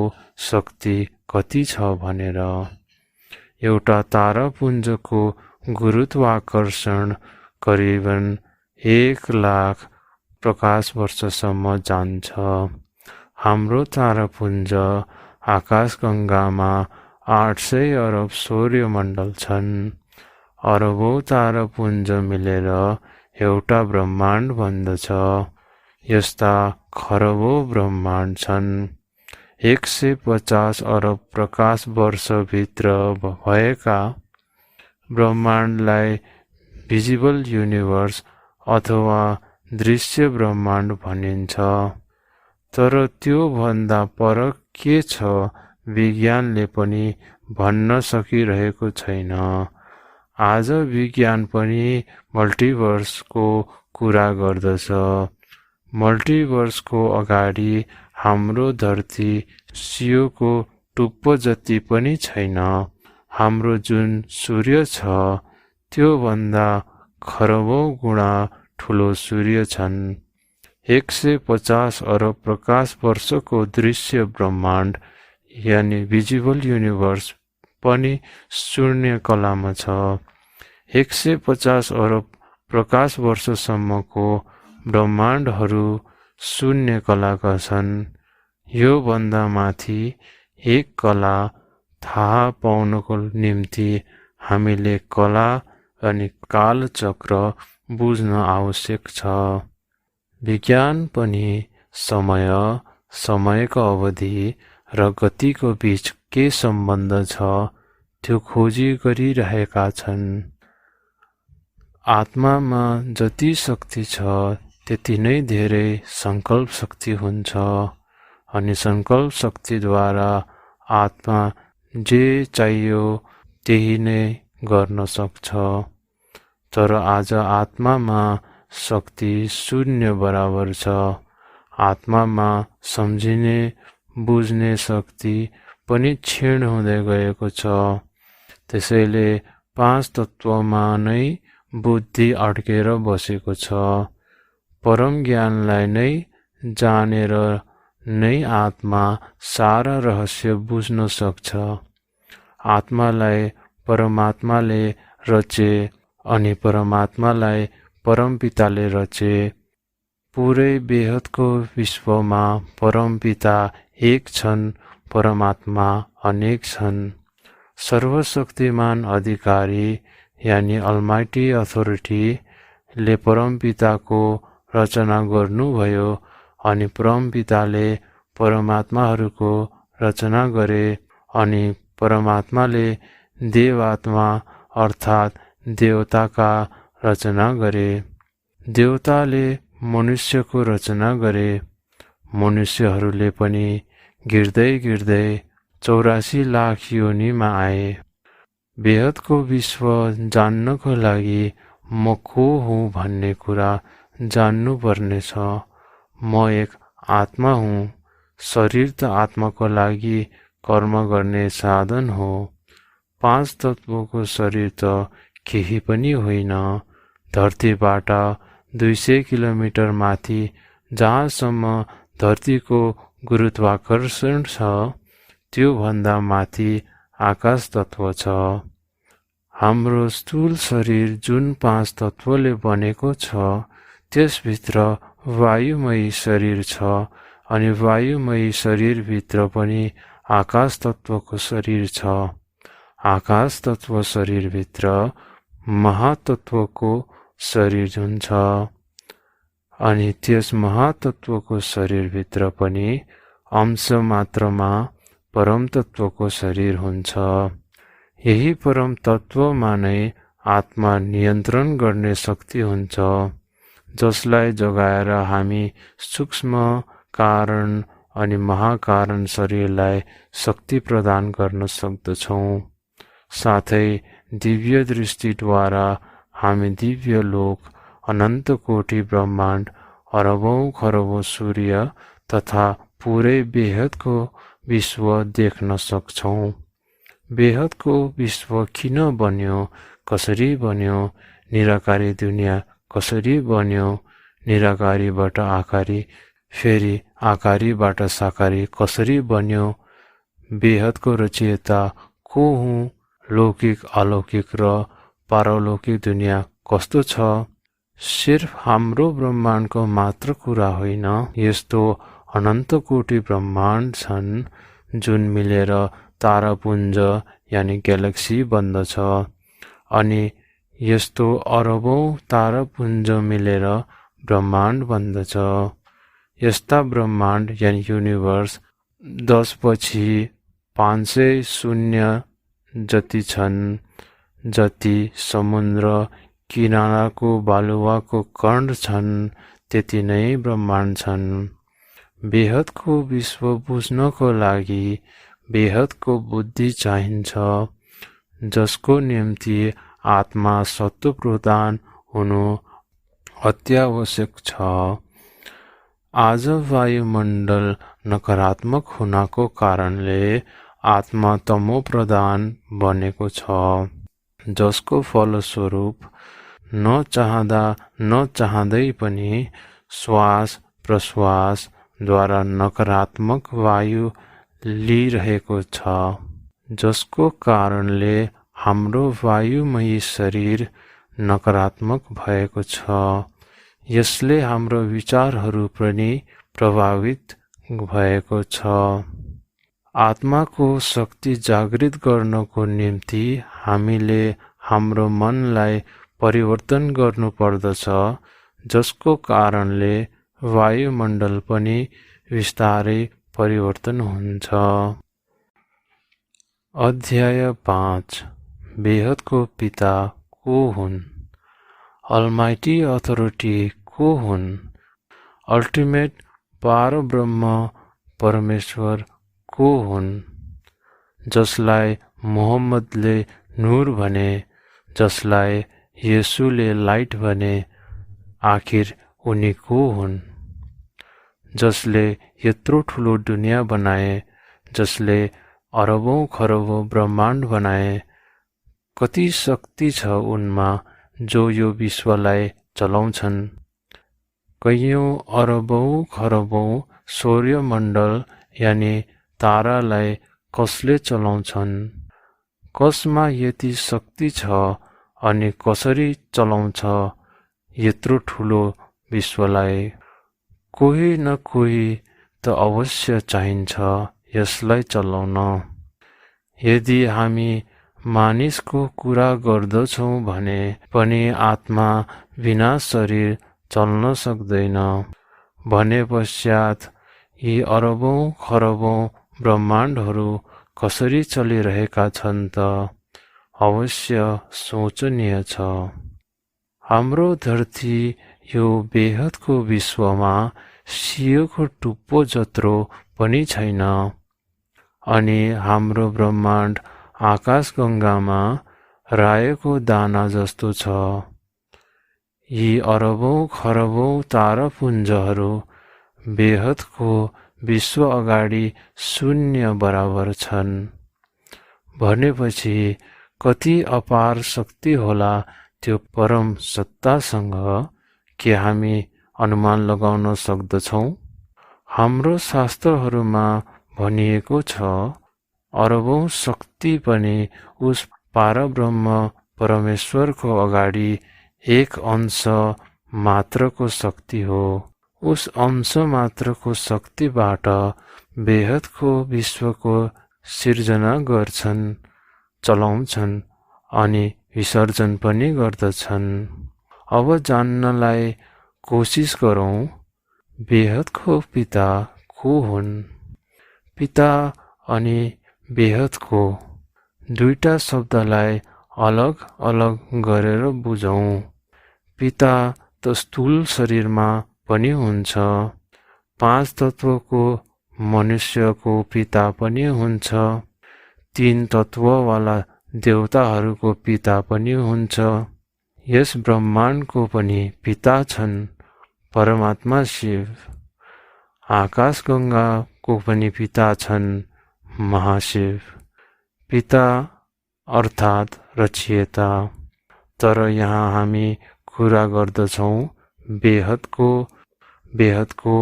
शक्ति कति छ भनेर। एउटा तारापुञ्जको गुरुत्वाकर्षण करिबन 1,00,000 प्रकाश वर्षसम्म जान्छ। हाम्रो तारापुञ्ज आकाशगङ्गामा 800 अरब सूर्यमण्डल छन्। अरबौं तारापुञ्ज मिलेर एउटा ब्रह्माण्ड बन्दछ। यस्ता खरबौं ब्रह्माण्ड छन्। 150 अरब प्रकाश वर्षभित्र भएका ब्रह्माण्डलाई भिजिबल युनिभर्स अथवा दृश्य ब्रह्माण्ड भनिन्छ। तर त्यो भन्दा पर के छ विज्ञानले पनि भन्न सकिरहेको छैन। आज विज्ञान पनि मल्टिभर्सको कुरा गर्दछ। मल्टिभर्सको अगाडि हाम्रो धरती सियोको टुप्पो जति पनि छैन। हाम्रो जुन सूर्य छ त्योभन्दा खरबौं गुणा ठुलो सूर्य छन्। 150 अरब प्रकाश वर्षको दृश्य ब्रह्माण्ड यानि भिजिबल युनिभर्स पनि शून्य कलामा छ। 150 अरब प्रकाश वर्षसम्मको ब्रह्माण्डहरू शून्य कलाका छन्। यो भन्दा माथि एक कला थाहा पाउनको निम्ति हामीले कला अनि कालचक्र बुझ्न आवश्यक छ। विज्ञान पनि समय, समयको अवधि र गतिको बीच के सम्बन्ध छ त्यो खोजी गरिरहेका छन्। आत्मामा जति शक्ति छ त्यति नै धेरै संकल्प शक्ति हुन्छ अनि संकल्प शक्तिद्वारा आत्मा जे चाहियो त्यही नै गर्न सक्छ। तर आज आत्मामा शक्ति शून्य बराबर छ। आत्मामा सम्झिने बुझ्ने शक्ति पनि क्षीण हुँदै गएको छ। त्यसैले 5 तत्त्वमा नै बुद्धि अड्केर बसेको छ। परम ज्ञानलाई नै जानेर नै आत्मा सारा रहस्य बुझ्न सक्छ। आत्मालाई परमात्माले रचे अनि परमात्मालाई परमपिताले रचे। पुरै बेहदको विश्वमा परमपिता एक छन्, परमात्मा अनेक छन्। सर्वशक्तिमान अधिकारी यानि अलमाइटी अथोरिटीले परमपिताको रचना गर्नुभयो अनि परमपिताले परमात्माहरूको रचना गरे अनि परमात्माले देवात्मा अर्थात् देवताका रचना गरे। देवताले मनुष्यको रचना गरे। मनुष्यहरूले पनि गिर्दै गिर्दै 84 लाख योनिमा आए। बेहदको विश्व जान्नको लागि म को हुँ भन्ने कुरा जान्नु पर्नेछ। म एक आत्मा हुँ। शरीर त आत्माको लागि कर्म गर्ने साधन हो। 5 तत्त्वको शरीर त केही पनि होइन। धरतीबाट 200 किलोमिटर माथि जहाँसम्म धरतीको गुरुत्वाकर्षण छ त्यो भन्दा माथि आकाश तत्त्व छ। हाम्रो स्थूल शरीर जुन 5 तत्त्वले बनेको छ त्यसभित्र वायुमयी शरीर छ अनि वायुमयी शरीरभित्र पनि आकाश तत्त्वको शरीर छ। आकाश तत्त्व शरीरभित्र महातत्त्वको शरीर हुन्छ अनि त्यस महातत्त्वको शरीरभित्र पनि अंश मात्रमा परम तत्त्वको शरीर हुन्छ। यही परम तत्त्वमा नै आत्मा नियन्त्रण गर्ने शक्ति हुन्छ, जसलाई जगाएर हामी सूक्ष्म कारण अनि महाकारण शरीरलाई शक्ति प्रदान गर्न सक्दछौँ। साथै दिव्य दृष्टिद्वारा हामी दिव्य लोक, अनन्त कोटि ब्रह्माण्ड, अरबौं खरबौं सूर्य तथा पुरै बेहदको विश्व देख्न सक्छौँ। बेहदको विश्व किन बन्यो, कसरी बन्यो, निराकारी दुनियाँ कसरी बन्यो, निराकारीबाट आकारी, फेरि आकारीबाट साकारी कसरी बन्यो, बेहदको रचयिता को हुँ, लौकिक अलौकिक र पारलौकिक दुनियाँ कस्तो छ, सिर्फ हाम्रो ब्रह्माण्डको मात्र कुरा होइन। यस्तो अनन्त कोटि ब्रह्माण्ड छन् जुन मिलेर तारापुञ्ज यानि ग्यालेक्सी बन्दछ अनि यस्तो अरबौं तारापुञ्ज मिलेर ब्रह्माण्ड बन्दछ। यस्ता ब्रह्माण्ड यानि युनिभर्स 10 पछि 500 शून्य जति छन्, जति समुद्र किनाराको बालुवाको कण छन् त्यति नै ब्रह्माण्ड छन्। बेहदको विश्व बुझ्नको लागि बेहदको बुद्धि चाहिन्छ, जसको निम्ति आत्मा सत्व प्रदान हुनु अत्यावश्यक छ। आज वायुमण्डल नकारात्मक हुनाको कारणले आत्मा तमो प्रदान बनेको छ, जसको फलस्वरूप नचाहँदा नचाहँदै पनि श्वास प्रश्वासद्वारा नकारात्मक वायु लिइरहेको छ, जसको कारणले हाम्रो वायुमयी शरीर नकारात्मक भएको छ। यसले हाम्रो विचारहरू पनि प्रभावित भएको छ। आत्माको शक्ति जागृत गर्नको निम्ति हामीले हाम्रो मनलाई परिवर्तन गर्नुपर्दछ, जसको कारणले वायुमण्डल पनि विस्तारै परिवर्तन हुन्छ। अध्याय 5 बेहदको पिता को हुन्? अलमाइटी अथोरिटी को हुन्? अल्टिमेट पारब्रह्म परमेश्वर को हुन्? जसलाई मोहम्मदले नूर भने, जसलाई येशूले लाइट भने, आखिर उनी को हुन्? जसले यत्रो ठुलो दुनिया बनाए, जसले अरबौं खरबौं ब्रह्माण्ड बनाए, कति शक्ति छ उनमा जो यो विश्वलाई चलाउँछन्। कैयौं अरबौं खरबौं सौर्यमण्डल यानि तारालाई कसले चलाउँछन्? कसमा यति शक्ति छ अनि कसरी चलाउँछ यत्रो ठुलो विश्वलाई? कोही न कोही त अवश्य चाहिन्छ यसलाई चलाउन। यदि हामी मानिसको कुरा गर्दछौँ भने पनि आत्मा बिना शरीर चल्न सक्दैन भने पश्चात यी अरबौं खरबौं ब्रह्माण्डहरू कसरी चलिरहेका छन् त अवश्य सोचनीय छ। हाम्रो धरती यो बेहदको विश्वमा सियोको टुप्पो जत्रो पनि छैन, अनि हाम्रो ब्रह्माण्ड आकाशगङ्गामा रायोको दाना जस्तो छ। यी अरबौं खरबौं तारापुञ्जहरू बेहदको विश्व अगाडि शून्य बराबर छन् भनेपछि कति अपार शक्ति होला त्यो परम सत्तासँग के हामी अनुमान लगाउन सक्दछौँ? हाम्रो शास्त्रहरूमा भनिएको छ, अरबौं शक्ति पनि उस पारब्रह्म परमेश्वरको अगाडि एक अंश मात्रको शक्ति हो। उस अंश मात्रको शक्तिबाट बेहदको विश्वको सिर्जना गर्छन्, चलाउँछन् अनि विसर्जन पनि गर्दछन्। अब जान्नलाई कोसिस गरौँ, बेहदको पिता को हुन्? पिता अनि बेहदको दुईटा शब्दलाई अलग अलग गरेर बुझौँ। पिता त स्थूल शरीरमा पनि हुन्छ, 5 तत्वको मनुष्यको पिता पनि हुन्छ, 3 तत्ववाला देवताहरूको पिता पनि हुन्छ। यस ब्रह्माण्डको पनि पिता छन्, परमात्मा शिव। आकाशगङ्गाको पनि पिता छन्, महाशिव। पिता अर्थात् रचयिता। तर यहाँ हामी कुरा गर्दछौँ बेहदको। बेहदको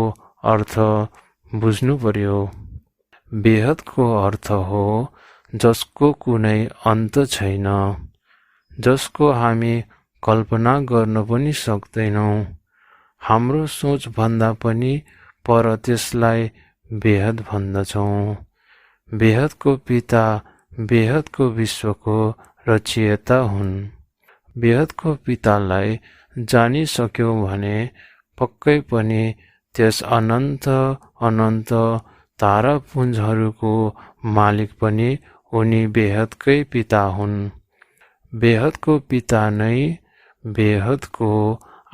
अर्थ बुझ्नु पर्यो। बेहदको अर्थ हो जसको कुनै अन्त छैन, जसको हामी कल्पना गर्न पनि सक्दैनौँ। हाम्रो सोच भन्दा पनि पर त्यसलाई बेहद भन्दछौँ। बेहदको पिता बेहदको विश्वको रचयिता हुन्। बेहदको पितालाई जानिसक्यौँ भने पक्कै पनि त्यस अनन्त अनन्त तारापुञ्जहरूको मालिक पनि उनी बेहदकै पिता हुन्। बेहदको पिता नै बेहदको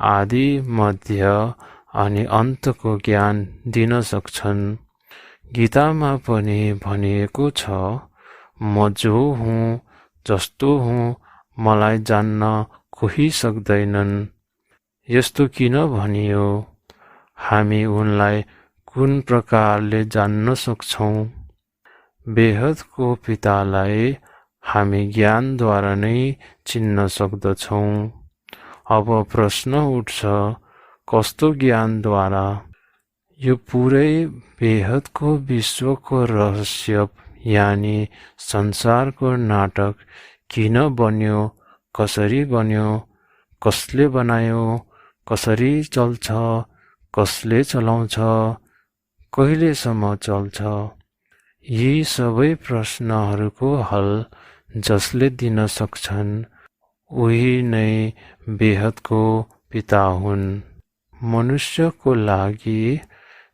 आदि मध्य अनि अन्तको ज्ञान दिन सक्छन्। गीतामा पनि भनिएको छ, म जो हुँ जस्तो हुँ मलाई जान्न कोही सक्दैनन्। यस्तो किन भनियो? हामी उनलाई कुन प्रकारले जान्न सक्छौं? बेहदको पितालाई हामी ज्ञानद्वारा नै चिन्न सक्दछौं। अब प्रश्न उठ्छ, कस्तो ज्ञानद्वारा? यो पुरै बेहदको विश्वको रहस्य यानि संसारको नाटक किन बन्यो, कसरी बन्यो, कसले बनायो, कसरी चल्छ, कसले चलाउँछ, कहिलेसम्म चल्छ? यी सबै प्रश्नहरूको हल जसले दिन सक्छन् उही नै बेहदको पिता हुन्। मनुष्यको लागि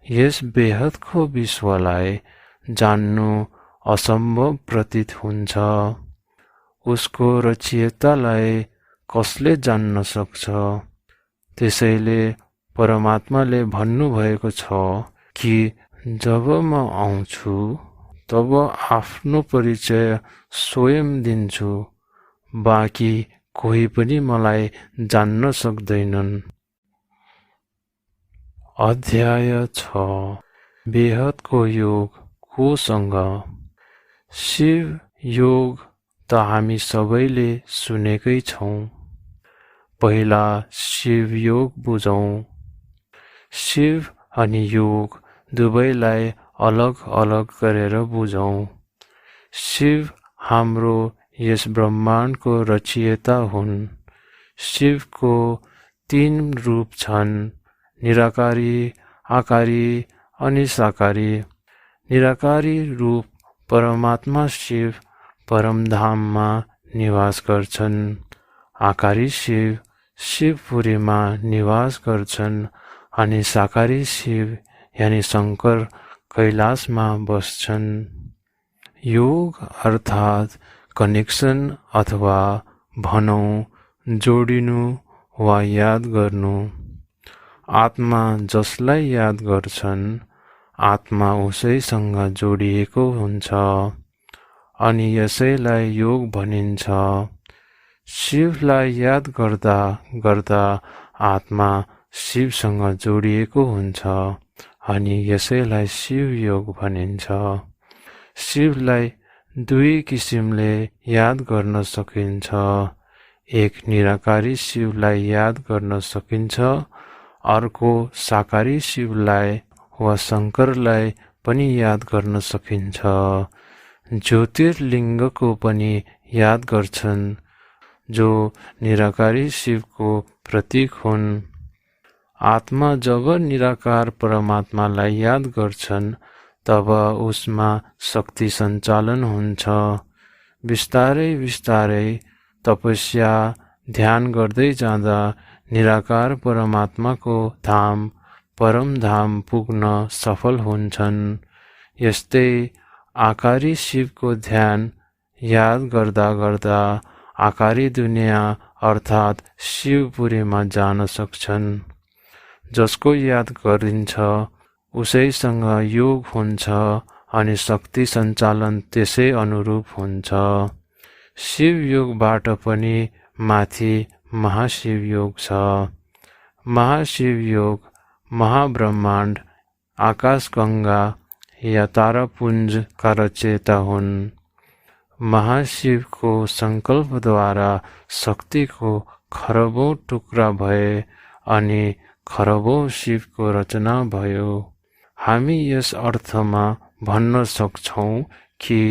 यस बेहदको विश्वलाई जान्नु असम्भव प्रतीत हुन्छ। उसको रचयितालाई कसले जान्न सक्छ? त्यसैले परमात्माले भन्नुभएको छ कि जब म आउँछु तब आफ्नो परिचय स्वयं दिन्छु, बाँकी कोही पनि मलाई जान्न सक्दैनन्। अध्याय 6 बेहदको योग कोसँग? शिव योग त हामी सबैले सुनेकै छौं। पहिला शिव योग बुझौं। शिव अनि योग दुवैलाई अलग अलग गरेर बुझौं। शिव हाम्रो यस ब्रह्माण्डको रचयिता हुन्। शिवको 3 रूप छन्, निराकारी, आकारी अनि साकारी। निराकारी रूप परमात्मा शिव परमधाममा निवास गर्छन्। आकारी शिव शिवपुरीमा निवास गर्छन् अनि साकारी शिव यानि शंकर कैलाशमा बस्छन्। योग अर्थात् कनेक्सन अथवा भनौं जोडिनु वा याद गर्नु। आत्मा जसलाई याद गर्छन् आत्मा उसैसँग जोडिएको हुन्छ अनि यसैलाई योग भनिन्छ। शिवलाई याद गर्दा गर्दा आत्मा शिवसँग जोडिएको हुन्छ अनि यसैलाई शिव योग भनिन्छ। शिवलाई 2 किसिमले याद गर्न सकिन्छ। एक निराकारी शिवलाई याद गर्न सकिन्छ, अर्को साकारी शिवलाई वा शंकरलाई पनि याद गर्न सकिन्छ। ज्योतिर्लिङ्गको पनि याद गर्छन्, जो निराकारी शिवको प्रतीक हुन्। आत्मा जब निराकार परमात्मालाई याद गर्छन् तब उसमा शक्ति सञ्चालन हुन्छ। बिस्तारै बिस्तारै तपस्या ध्यान गर्दै जाँदा निराकार परमात्माको धाम परमधाम पुग्न सफल हुन्छन्। यस्तै आकारी शिवको ध्यान याद गर्दा गर्दा आकारी दुनिया अर्थात् शिवपुरीमा जान सक्छन्। जसको याद गरिन्छ उसैसँग योग हुन्छ अनि शक्ति सञ्चालन त्यसै अनुरूप हुन्छ। शिव योगबाट पनि माथि महाशिव योग छ। महाशिव योग महाब्रह्माण्ड, आकाशगङ्गा या तारापुञ्जका रचयिता हुन्। महाशिवको सङ्कल्पद्वारा शक्तिको खरबौं टुक्रा भए अनि खरबौं शिवको रचना भयो। हामी यस अर्थमा भन्न सक्छौं कि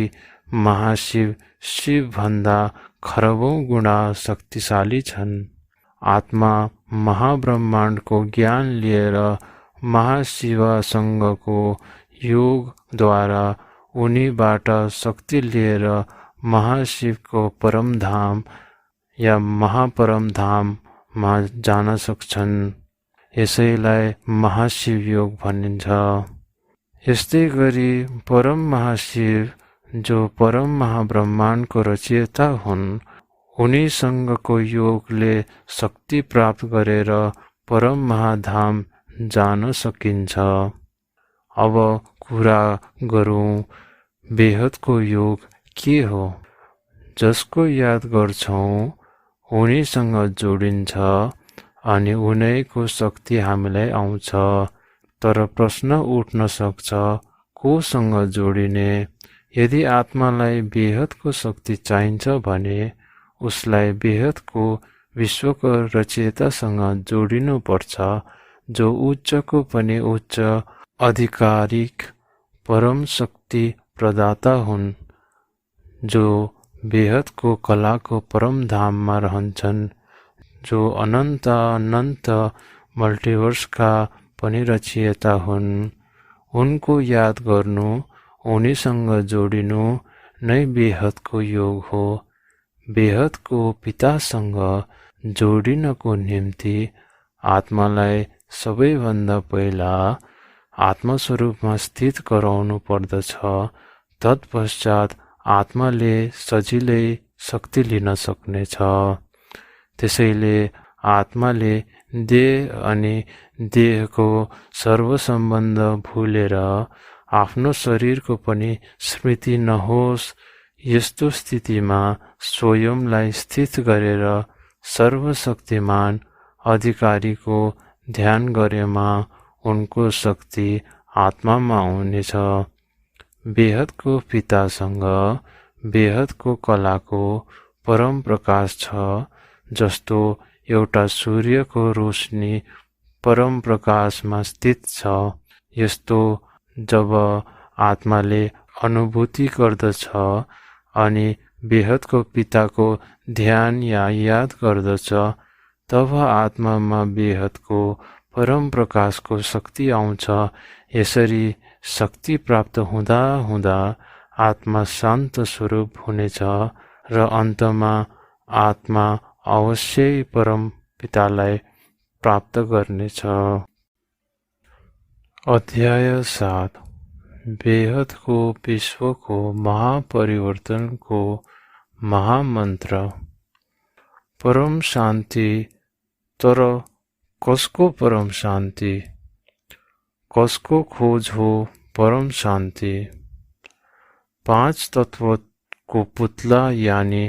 महाशिव शिवभन्दा खरबौं गुणा शक्तिशाली छन्। आत्मा महाब्रह्माण्डको ज्ञान लिएर महाशिवसँगको योगद्वारा उनीबाट शक्ति लिएर महाशिवको परमधाम या महापरमधाममा जान सक्छन्। यसैलाई महाशिव योग भनिन्छ। यस्तै गरी परम महाशिव जो परम महाब्रह्माण्डको रचयिता हुन्, उनीसँगको योगले शक्ति प्राप्त गरेर परम महाधाम जान सकिन्छ। अब कुरा गरौँ, बेहदको योग के हो? जसको याद गर्छौँ उनीसँग जोडिन्छ अनि उनीको शक्ति हामीलाई आउँछ। तर प्रश्न उठ्न सक्छ, कोसँग जोडिने? यदि आत्मालाई बेहदको शक्ति चाहिन्छ भने उसलाई बेहदको विश्वको रचयितासँग जोडिनु पर्छ, जो उच्चको पनि उच्च आधिकारिक परम शक्ति प्रदाता हुन्, जो बेहदको कलाको परम धाममा रहन्छन्, जो अनन्त मल्टिभर्सका पनि रचयिता हुन्। उनको याद गर्नु, उनीसँग जोडिनु नै बेहदको योग हो। बेहदको पितासँग जोडिनको निम्ति आत्मालाई सबैभन्दा पहिला आत्मस्वरूपमा स्थित गराउनु पर्दछ। तत्पश्चात आत्माले सजिलै शक्ति लिन सक्नेछ। त्यसैले आत्माले देह अनि देहको सर्वसम्बन्ध भुलेर आफ्नो शरीरको पनि स्मृति नहोस्, यस्तो स्थितिमा स्वयंलाई स्थित गरेर सर्वशक्तिमान अधिकारीको ध्यान गरेमा उनको शक्ति आत्मामा आउनेछ। बेहदको पितासँग बेहदको कलाको परम प्रकाश छ, जस्तो एउटा सूर्यको रोशनी परम प्रकाशमा स्थित छ। यस्तो जब आत्माले अनुभूति गर्दछ अनि बेहदको पिताको ध्यान या याद गर्दछ, तब आत्मामा बेहदको परम प्रकाशको शक्ति आउँछ। यसरी शक्ति प्राप्त हुँदा हुँदा आत्मा शान्त स्वरूप हुनेछ र अन्तमा आत्मा अवश्य परम पितालाई प्राप्त गर्नेछ। अध्याय 7 बेहदको विश्वको महापरिवर्तनको महामन्त्र। परम शान्ति। तर कसको परम शान्ति? कसको खोज हो परम शान्ति? 5 तत्वको पुतला यानी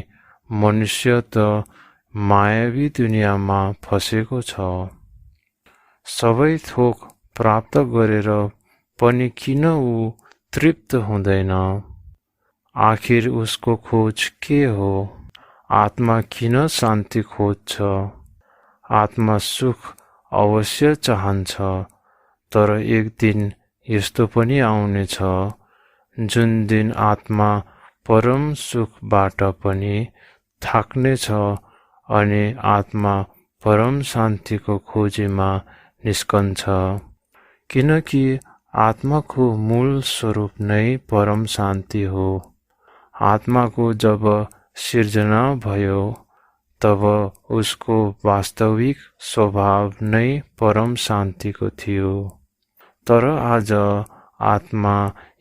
मनुष्य त मायावी दुनियाँमा फसेको छ। सबै थोक प्राप्त गरेर पनि किन ऊ तृप्त हुँदैन? आखिर उसको खोज के हो? आत्मा किन शान्ति खोज्छ? आत्मा सुख अवश्य चाहन्छ, तर एक दिन यस्तो पनि आउनेछ जुन दिन आत्मा परम सुखबाट पनि थाक्नेछ अनि आत्मा परम शान्तिको खोजीमा निस्कन्छ। किनकि आत्माको मूल स्वरूप नै परम शान्ति हो। आत्माको जब सिर्जना भयो तब उसको वास्तविक स्वभाव नै परम शान्तिको थियो। तर आज आत्मा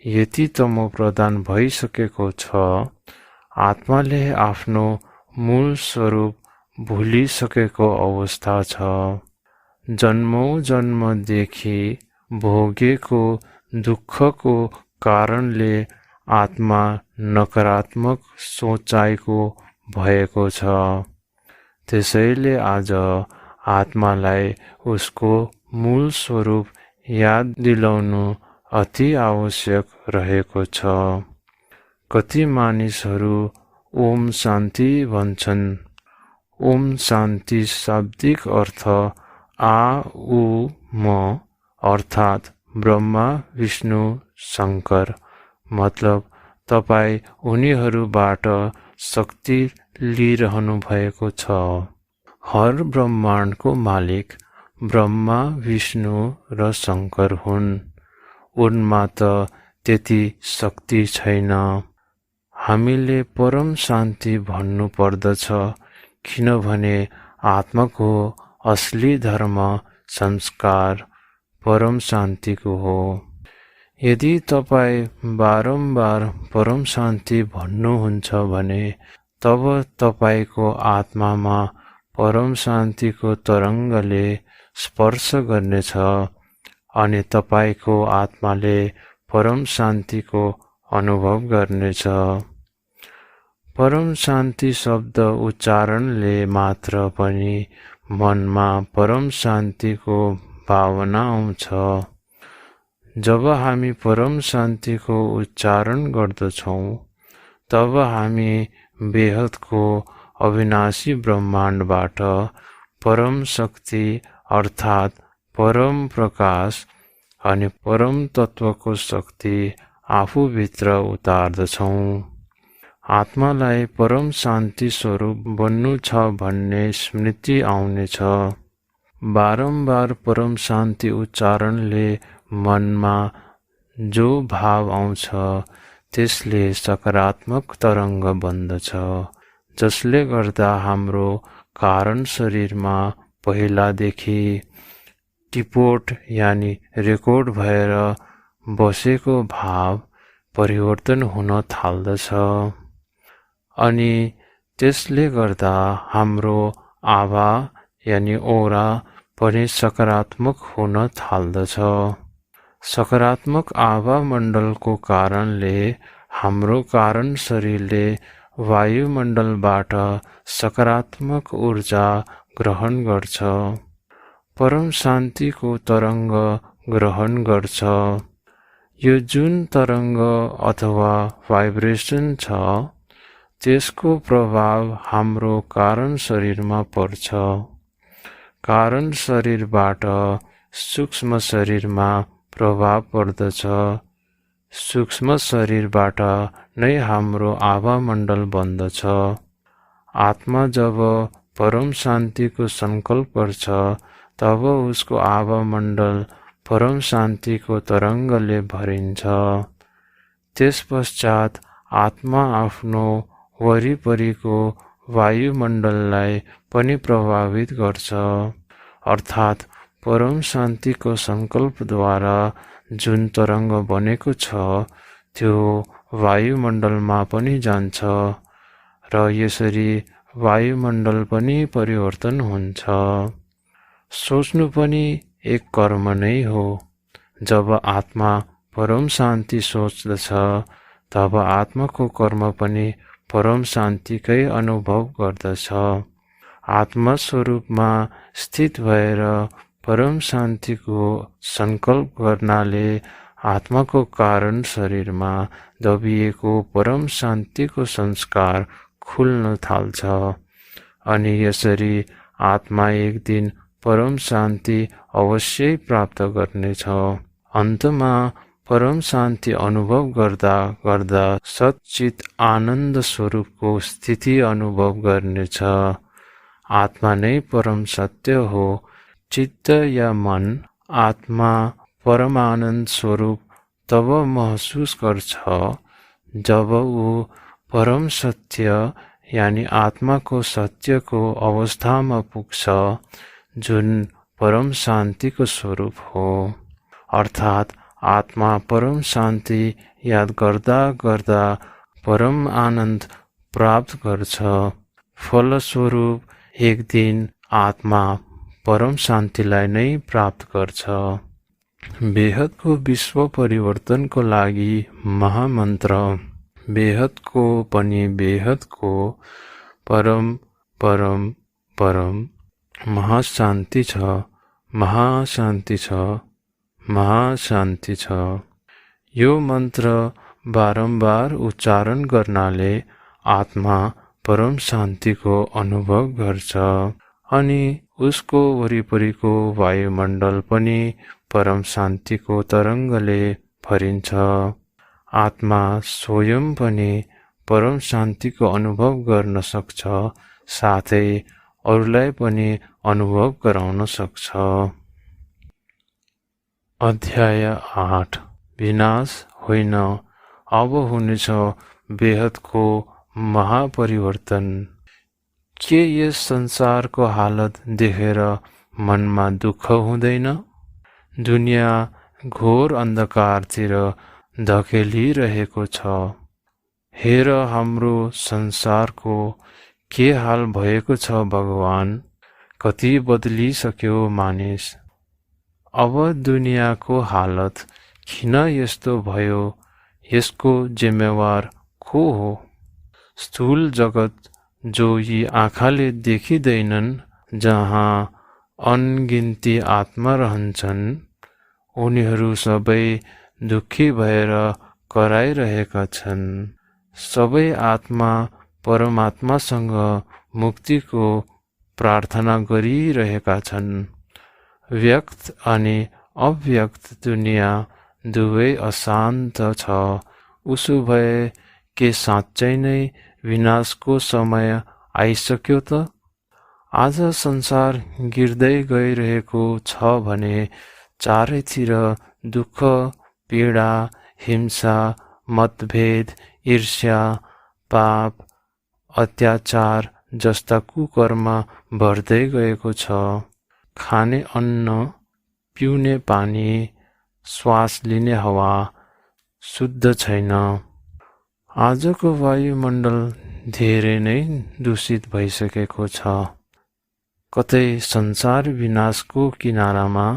यति तमो प्रदान भइसकेको छ, आत्माले आफ्नो मूल स्वरूप भुलिसकेको अवस्था छ। जन्मौं जन्मदेखि भोगेको दुःखको कारणले आत्मा नकारात्मक सोचाइको भएको छ। त्यसैले आज आत्मालाई उसको मूल स्वरूप याद दिलाउनु अति आवश्यक रहेको छ। कति मानिसहरू ओम शान्ति भन्छन्। ओम शान्ति शाब्दिक अर्थ आ उ म अर्थात् ब्रह्मा विष्णु शङ्कर, मतलब तपाईँ उनीहरूबाट शक्ति लिइरहनु भएको छ। हर ब्रह्माण्डको मालिक ब्रह्मा विष्णु र शङ्कर हुन्। उनमा त त्यति शक्ति छैन। हामीले परम शान्ति भन्नु पर्दछ, किनभने आत्माको असली धर्म संस्कार परम शान्तिको हो। यदि तपाईँ बारम्बार परम शान्ति भन्नुहुन्छ भने तब तपाईको आत्मामा परम शान्तिको तरङ्गले स्पर्श गर्नेछ अनि तपाईको आत्माले परम शान्तिको अनुभव गर्नेछ। परम शान्ति शब्द उच्चारणले मात्र पनि मनमा परम शान्तिको भावना आउँछ। जब हामी परम शान्तिको उच्चारण गर्दछौँ तब हामी बेहदको अविनाशी ब्रह्माण्डबाट परम शक्ति अर्थात् परम प्रकाश अनि परम तत्त्वको शक्ति आफूभित्र उतार्दछौँ। आत्मालाई परम शान्ति स्वरूप बन्नु छ भन्ने स्मृति आउनेछ। बारम्बार परम शान्ति उच्चारणले मनमा जो भाव आउँछ त्यसले सकारात्मक तरङ्ग बन्दछ, जसले गर्दा हाम्रो कारण शरीरमा पहिलादेखि टिपोट यानि रेकर्ड भएर बसेको भाव परिवर्तन हुन थाल्दछ अनि त्यसले गर्दा हाम्रो आभा यानि ओरा पनि सकारात्मक हुन थाल्दछ। सकारात्मक आभा मण्डलको कारणले हाम्रो कारण शरीरले वायुमण्डलबाट सकारात्मक ऊर्जा ग्रहण गर्छ, परम शान्तिको तरङ्ग ग्रहण गर्छ। यो जुन तरङ्ग अथवा भाइब्रेसन छ त्यसको प्रभाव हाम्रो कारण शरीरमा पर्छ। कारण शरीरबाट सूक्ष्म शरीरमा प्रभाव पर्दछ। सूक्ष्म शरीरबाट नै हाम्रो आभा मण्डल बन्दछ। आत्मा जब परम शान्तिको सङ्कल्प गर्छ तब उसको आभा मण्डल परम शान्तिको तरङ्गले भरिन्छ। त्यसपश्चात आत्मा आफ्नो वरिपरिको वायुमण्डललाई पनि प्रभावित गर्छ, अर्थात् परम शान्तिको सङ्कल्पद्वारा जुन तरङ्ग बनेको छ त्यो वायुमण्डलमा पनि जान्छ र यसरी वायुमण्डल पनि परिवर्तन हुन्छ। सोच्नु पनि एक कर्म नै हो। जब आत्मा परम शान्ति सोच्दछ तब आत्माको कर्म पनि परम शान्तिकै अनुभव गर्दछ। आत्मस्वरूपमा स्थित भएर परम शान्तिको सङ्कल्प गर्नाले आत्माको कारण शरीरमा दबिएको परम शान्तिको संस्कार खुल्न थाल्छ अनि यसरी आत्मा एक दिन परम शान्ति अवश्य प्राप्त गर्नेछ। अन्तमा परम शान्ति अनुभव गर्दा गर्दा सच्चित आनन्द स्वरूपको स्थिति अनुभव गर्नेछ। आत्मा नै परम सत्य हो। चित्त या मन आत्मा परमानन्द स्वरूप तब महसुस गर्छ जब ऊ परम सत्य यानि आत्माको सत्यको अवस्थामा पुग्छ जुन परम शान्तिको स्वरूप हो। अर्थात् आत्मा परम शान्ति याद गर्दा गर्दा परम आनन्द प्राप्त गर्छ। फलस्वरूप एक दिन आत्मा परम शान्तिलाई नै प्राप्त गर्छ। बेहदको विश्व परिवर्तनको लागि महामन्त्र बेहदको पनि बेहदको परम परम परम महाशान्ति छ, महाशान्ति छ, महाशान्ति छ। यो मन्त्र बारम्बार उच्चारण गर्नाले आत्मा परम शान्तिको अनुभव गर्छ अनि उसको वरिपरिको वायुमण्डल पनि परम शान्तिको तरङ्गले भरिन्छ। आत्मा स्वयं पनि परम शान्तिको अनुभव गर्न सक्छ, साथै अरूलाई पनि अनुभव गराउन सक्छ। अध्याय 8 विनाश होइन, अब हुनेछ बेहदको महापरिवर्तन। के यस संसारको हालत देखेर मनमा दुःख हुँदैन? दुनियाँ घोर अन्धकारतिर धकेलिरहेको छ। हेर हाम्रो संसारको के हाल भएको छ भगवान, कति बदलिसक्यो मानिस। अब दुनियाँको हालत किन यस्तो भयो, यसको जिम्मेवार को हो? स्थूल जगत जो यी आँखाले देखिँदैनन्, जहाँ अनगिन्ती आत्मा रहन्छन्, उनीहरू सबै दुःखी भएर कराइरहेका छन्। सबै आत्मा परमात्मासँग मुक्तिको प्रार्थना गरिरहेका छन्। व्यक्त अनि अव्यक्त दुनियाँ दुवै अशान्त छ। उसो भए के साँच्चै नै विनाशको समय आइसक्यो त? आज संसार गिर्दै गइरहेको छ भने चारैतिर दुःख, पीडा, हिंसा, मतभेद, ईर्ष्या, पाप, अत्याचार जस्ता कुकर्म बढ्दै गएको छ। खाने अन्न, पिउने पानी, श्वास लिने हावा शुद्ध छैन। आजको वायुमण्डल धेरै नै दूषित भइसकेको छ। कतै संसार विनाशको किनारामा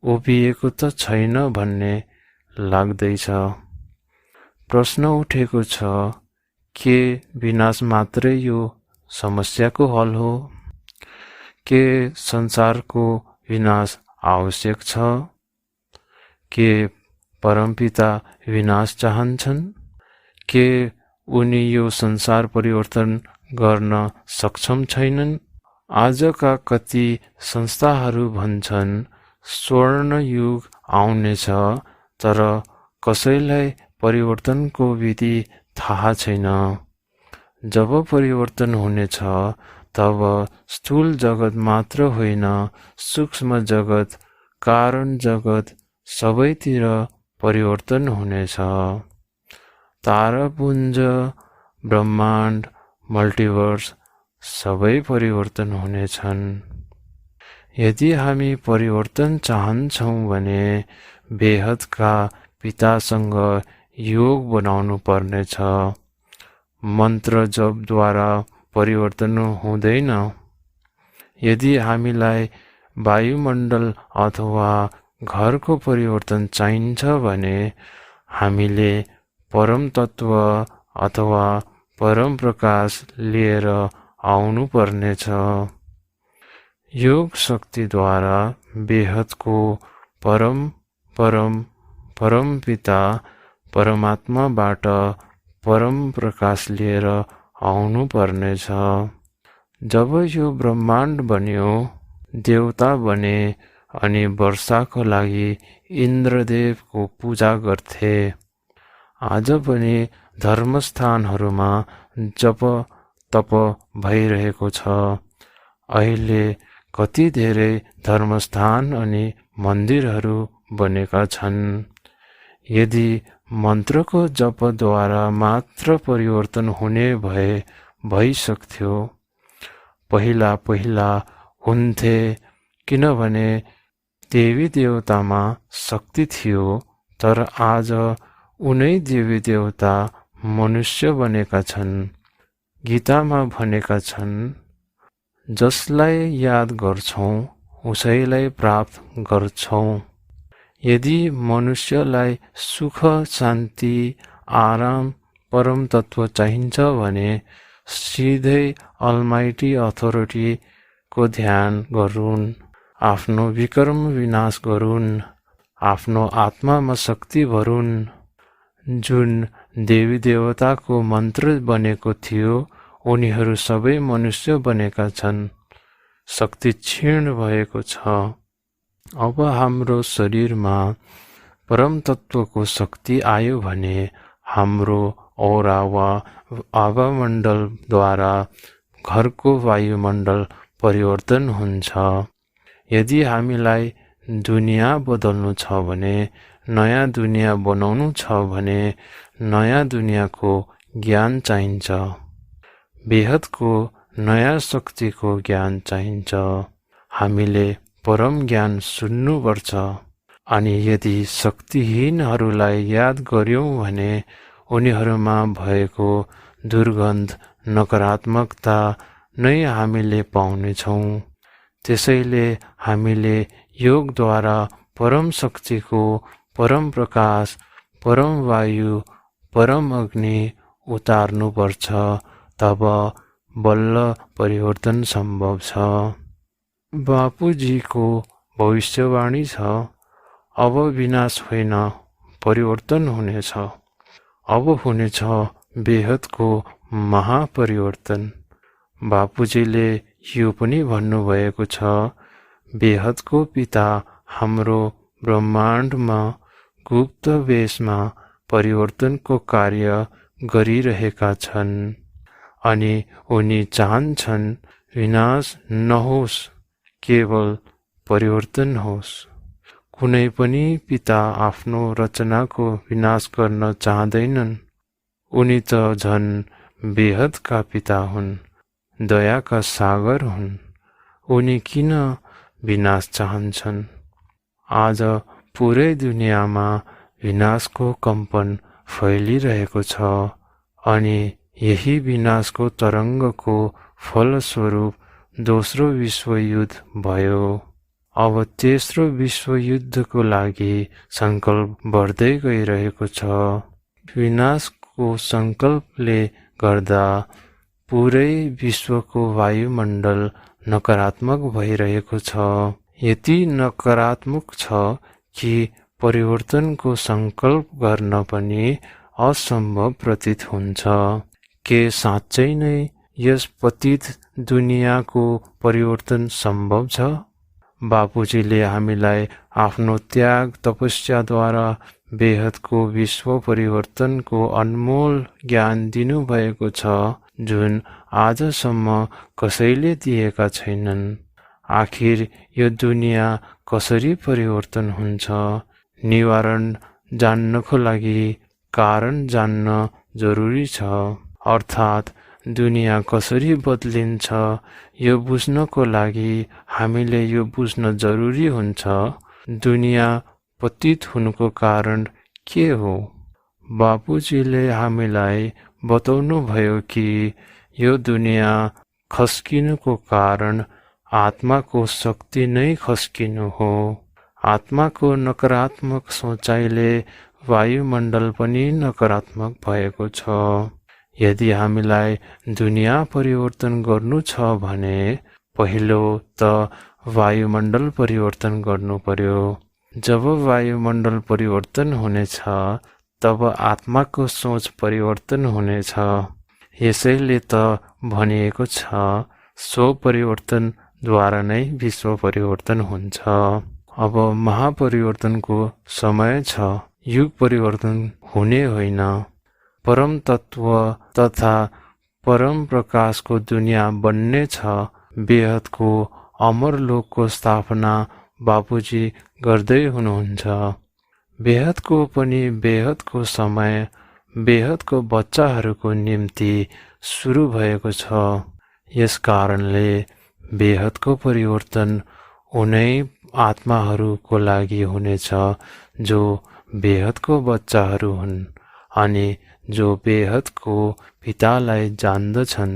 उभिएको त छैन भन्ने लाग्दैछ। प्रश्न उठेको छ, के विनाश मात्रै यो समस्याको हल हो? के संसारको विनाश आवश्यक छ? के परमपिता विनाश चाहन्छन्? के उनी यो संसार परिवर्तन गर्न सक्षम छैनन्? आजका कति संस्थाहरू भन्छन् स्वर्ण युग आउनेछ, तर कसैलाई परिवर्तनको विधि थाहा छैन। जब परिवर्तन हुनेछ तब स्थूल जगत मात्र होइन, सूक्ष्म जगत, कारण जगत सबैतिर परिवर्तन हुनेछ। तारापुञ्ज, ब्रह्माण्ड, मल्टिभर्स सबै परिवर्तन हुनेछन्। यदि हामी परिवर्तन चाहन्छौँ भने बेहदका पितासँग योग बनाउनु पर्नेछ। मन्त्र जपद्वारा परिवर्तन हुँदैन। यदि हामीलाई वायुमण्डल अथवा घरको परिवर्तन चाहिन्छ भने हामीले परम तत्व अथवा परम प्रकाश लिएर आउनु पर्नेछ। योग शक्तिद्वारा बेहदको परम परम परम पिता परमात्माबाट परम प्रकाश लिएर आउनु पर्नेछ। जब यो ब्रह्माण्ड बन्यो, देवता बने अनि वर्षाको लागि इन्द्रदेवको पूजा गर्थे। आज पनि धर्मस्थानहरूमा जप तप भइरहेको छ। अहिले कति धेरै धर्मस्थान अनि मन्दिरहरू बनेका छन्। यदि मन्त्रको जपद्वारा मात्र परिवर्तन हुने भए भइसक्थ्यो। पहिला पहिला हुन्थे, किनभने देवी देवतामा शक्ति थियो, तर आज उनै देवी देवता मनुष्य बनेका छन्। गीतामा भनेका छन्, जसलाई याद गर्छौं उसैलाई प्राप्त गर्छौं। यदि मनुष्यलाई सुख, शान्ति, आराम, परम तत्व चाहिन्छ भने सिधै अलमाइटी अथोरिटीको ध्यान गरून्। आफ्नो विकर्म विनाश गरून्। आफ्नो आत्मामा शक्ति भरून्। जुन देवी देवताको मन्त्र बनेको थियो, उनीहरू सबै मनुष्य बनेका छन्। शक्ति क्षीण भएको छ। अब हाम्रो शरीरमा परम तत्वको शक्ति आयो भने हाम्रो औरा वा आवामण्डलद्वारा घरको वायुमण्डल परिवर्तन हुन्छ। यदि हामीलाई दुनियाँ बदल्नु छ भने, नयाँ दुनियाँ बनाउनु छ भने नयाँ दुनियाँको ज्ञान चाहिन्छ। बेहदको नयाँ शक्तिको ज्ञान चाहिन्छ। हामीले परम ज्ञान सुन्नुपर्छ। अनि यदि शक्तिहीनहरूलाई याद गर्यौं भने उनीहरूमा भएको दुर्गन्ध, नकारात्मकता नै हामीले पाउनेछौँ। त्यसैले हामीले योगद्वारा परम शक्तिको परम प्रकाश, परम वायु, परम अग्नि उतार्नुपर्छ, तब बल्ल परिवर्तन सम्भव छ। बापुजीको भविष्यवाणी छ, अब विनाश होइन, परिवर्तन हुनेछ। अब हुनेछ बेहदको महापरिवर्तन। बापुजीले यो पनि भन्नुभएको छ, बेहदको पिता हाम्रो ब्रह्माण्डमा गुप्त वेशमा परिवर्तनको कार्य गरिरहेका छन् अनि उनी चाहन्छन् विनाश नहोस्, केवल परिवर्तन होस्। कुनै पनि पिता आफ्नो रचनाको विनाश गर्न चाहँदैनन्। उनी त झन् बेहदका पिता हुन्, दयाका सागर हुन्। उनी किन विनाश चाहन्छन्? आज पुरै दुनियाँमा विनाशको कम्पन फैलिरहेको छ अनि यही विनाशको तरङ्गको फलस्वरूप दोस्रो विश्वयुद्ध भयो। अब तेस्रो विश्वयुद्धको लागि सङ्कल्प बढ्दै गइरहेको छ। विनाशको सङ्कल्पले गर्दा पुरै विश्वको वायुमण्डल नकारात्मक भइरहेको छ। यति नकारात्मक छ कि परिवर्तनको सङ्कल्प गर्न पनि असम्भव प्रतीत हुन्छ। के साँच्चै नै यस पतित दुनियाँको परिवर्तन सम्भव छ? बापुजीले हामीलाई आफ्नो त्याग तपस्याद्वारा बेहदको विश्व परिवर्तनको अनमोल ज्ञान दिनुभएको छ, जुन आजसम्म कसैले दिएका छैनन्। आखिर यो दुनियाँ कसरी परिवर्तन हुन्छ? निवारण जान्नको लागि कारण जान्न जरुरी छ। अर्थात् दुनियाँ कसरी बदलिन्छ यो बुझ्नको लागि हामीले यो बुझ्न जरुरी हुन्छ, दुनियाँ पतित हुनुको कारण के हो। बापुजीले हामीलाई बताउनु भयो कि यो दुनियाँ खस्किनुको कारण आत्माको शक्ति नै खस्किनु हो। आत्माको नकारात्मक सोचाइले वायुमण्डल पनि नकारात्मक भएको छ। यदि हामीलाई दुनियाँ परिवर्तन गर्नु छ भने पहिलो त वायुमण्डल परिवर्तन गर्नु पर्यो। जब वायुमण्डल परिवर्तन हुनेछ तब आत्माको सोच परिवर्तन हुनेछ। यसैले त भनिएको छ, सो परिवर्तनद्वारा नै विश्व परिवर्तन हुन्छ। अब महापरिवर्तनको समय छ। युग परिवर्तन हुने होइन, परम तत्व तथा परम प्रकाशको दुनियाँ बन्ने छ। बेहदको अमरलोकको स्थापना बापुजी गर्दै हुनुहुन्छ। बेहदको पनि बेहदको समय बेहदको बच्चाहरूको निम्ति सुरु भएको छ। यस कारणले बेहदको परिवर्तन उनै आत्माहरूको लागि हुनेछ जो बेहदको बच्चाहरू हुन् अनि जो बेहदको पितालाई जान्दछन्।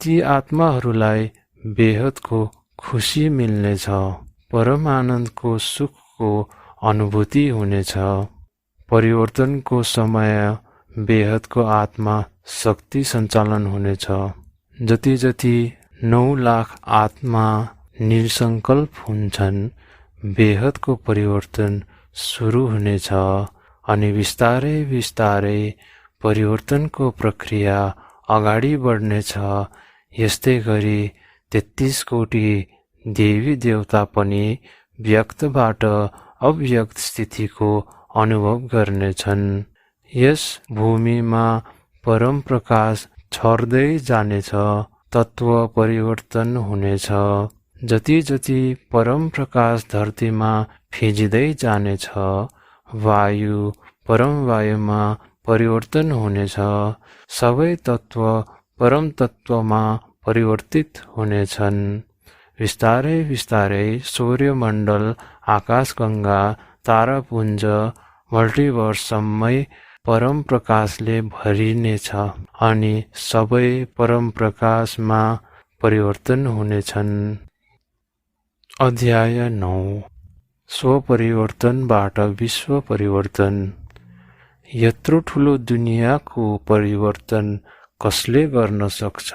ती आत्माहरूलाई बेहदको खुसी मिल्नेछ, परम आनन्दको सुखको अनुभूति हुनेछ। परिवर्तनको समय बेहदको आत्मा शक्ति सञ्चालन हुनेछ। जति जति 9 लाख आत्मा निसङ्कल्प हुन्छन्, बेहदको परिवर्तन सुरु हुनेछ अनि बिस्तारै बिस्तारै परिवर्तनको प्रक्रिया अगाडि बढ्नेछ। यस्तै गरी 33 कोटी देवी देवता पनि व्यक्तबाट अव्यक्त स्थितिको अनुभव गर्नेछन्। यस भूमिमा परम प्रकाश छर्दै जानेछ, तत्व परिवर्तन हुनेछ। जति जति परम प्रकाश धरतीमा फिँजिँदै जानेछ, वायु परम वायुमा परिवर्तन हुनेछ। सबै तत्व परम तत्वमा परिवर्तित हुनेछन्। बिस्तारै बिस्तारै सूर्यमण्डल, आकाशगङ्गा, तारापुञ्ज, मल्टिभर्ससम्मै परम प्रकाशले भरिनेछ अनि सबै परम प्रकाशमा परिवर्तन हुनेछन्। अध्याय 9। स्वपरिवर्तनबाट विश्व परिवर्तन। यत्रो ठुलो दुनियाँको परिवर्तन कसले गर्न सक्छ?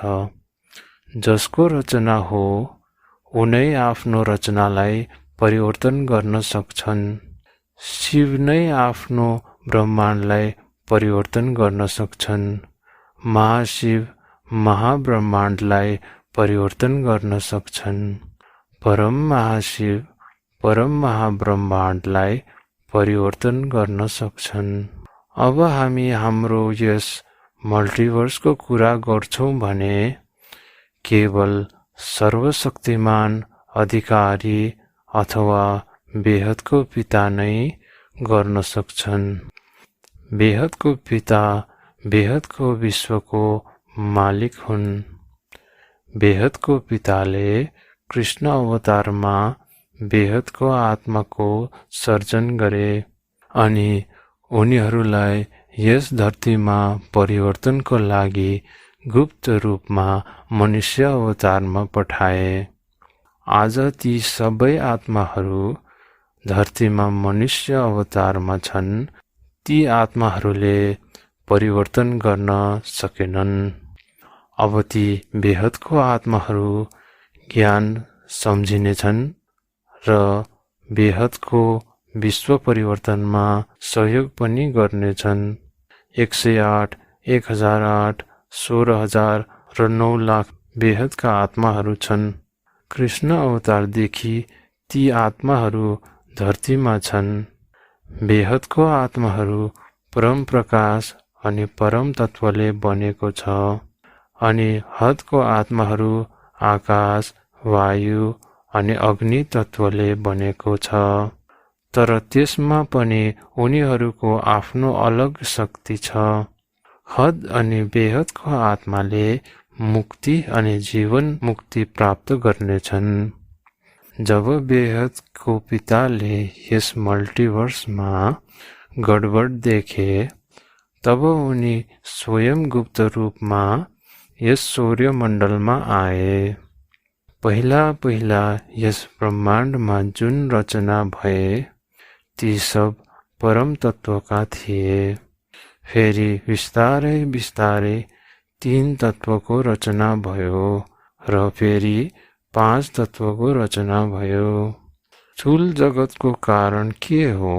जसको रचना हो उनै आफ्नो रचनालाई परिवर्तन गर्न सक्छन्। शिव नै आफ्नो ब्रह्माण्डलाई परिवर्तन गर्न सक्छन्। महाशिव महाब्रह्माण्डलाई परिवर्तन गर्न सक्छन्। परम महाशिव परम महाब्रह्माण्डलाई परिवर्तन गर्न सक्छन्। अब हामी हाम्रो यस मल्टिभर्सको कुरा गर्छौं भने केवल सर्वशक्तिमान अधिकारी अथवा बेहदको पिता नै गर्न सक्छन्। बेहदको पिता बेहदको विश्वको मालिक हुन्। बेहदको पिताले कृष्ण अवतारमा बेहदको आत्माको सर्जन गरे अनि उनीहरूलाई यस धरतीमा परिवर्तनको लागि गुप्त रूपमा मनुष्य अवतारमा पठाए। आज ती सबै आत्माहरू धरतीमा मनुष्य अवतारमा छन्। ती आत्माहरूले परिवर्तन गर्न सकेनन्। अब ती बेहदको आत्माहरू ज्ञान सम्झिनेछन् र बेहदको विश्व परिवर्तनमा सहयोग पनि गर्नेछन्। 108, 1008, 16,000 र 9 लाख बेहदका आत्माहरू छन्। कृष्ण अवतारदेखि ती आत्माहरू धरतीमा छन्। बेहदको आत्माहरू परम प्रकाश अनि परम तत्त्वले बनेको छ अनि हदको आत्माहरू आकाश, वायु अनि अग्नि तत्त्वले बनेको छ। तर त्यसमा पनि उनीहरूको आफ्नो अलग शक्ति छ। हद अनि बेहदको आत्माले मुक्ति अनि जीवन मुक्ति प्राप्त गर्नेछन्। जब बेहदको पिताले यस मल्टिभर्समा गडबड देखे तब उनी स्वयं गुप्त रूपमा यस सौर्यमण्डलमा आए। पहिला यस ब्रह्माण्डमा जुन रचना भए ती सब परम तत्त्वका थिए। फेरि बिस्तारै बिस्तारै 3 तत्त्वको रचना भयो र फेरि 5 तत्त्वको रचना भयो। स्थूल जगतको कारण के हो?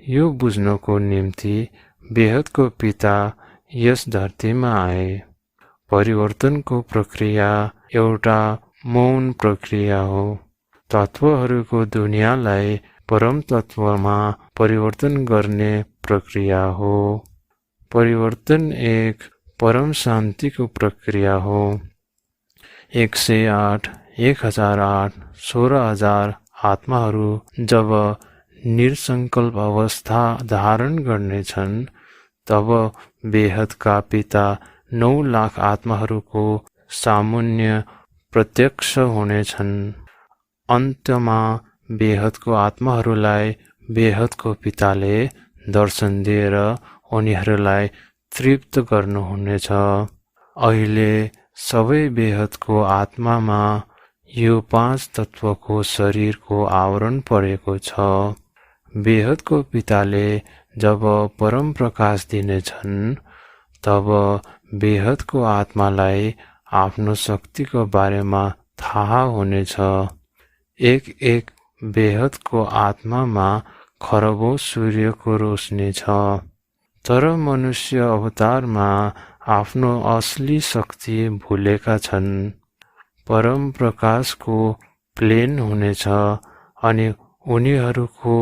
यो बुझ्नको निम्ति बेहदको पिता यस धरतीमा आए। परिवर्तनको प्रक्रिया एउटा मौन प्रक्रिया हो। तत्त्वहरूको दुनियाँलाई परम तत्त्वमा परिवर्तन गर्ने प्रक्रिया हो। परिवर्तन एक परम शान्तिको प्रक्रिया हो। 108, 1008, 16,000 आत्माहरू जब निसङ्कल्प अवस्था धारण गर्नेछन् तब बेहदका पिता 9 लाख आत्माहरूको सामुन्य प्रत्यक्ष हुनेछन्। अन्त्यमा बेहदको आत्माहरूलाई बेहदको पिताले दर्शन दिएर उनीहरूलाई तृप्त गर्नुहुनेछ। अहिले सबै बेहदको आत्मामा यो 5 तत्त्वको शरीरको आवरण परेको छ। बेहदको पिताले जब परम प्रकाश दिनेछन् तब बेहदको आत्मालाई आफ्नो शक्तिको बारेमा थाहा हुनेछ। एक बेहदको आत्मामा खरबौं सूर्यको रोशनी छ। तर मनुष्य अवतारमा आफ्नो असली शक्ति भुलेका छन्। परम प्रकाशको प्लेन हुनेछ अनि उनीहरूको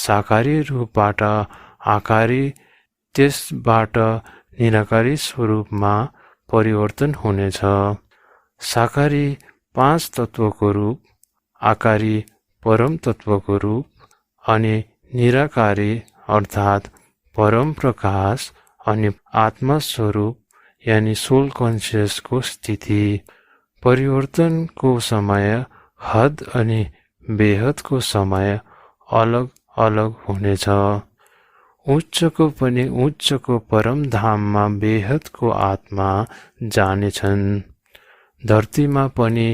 साकारी रूपबाट आकारी त्यसबाट निराकारी स्वरूपमा परिवर्तन हुनेछ। साकारी 5 तत्त्वको रूप, आकारी परम तत्त्वको रूप अनि निराकारी अर्थात् परम प्रकाश अनि आत्मा स्वरूप यानी सोल कन्सियसको स्थिति। परिवर्तनको समय हद अनि बेहदको समय अलग अलग हुनेछ। उच्चको पनि उच्चको परम धाममा बेहदको आत्मा जानेछन्। धरतीमा पनि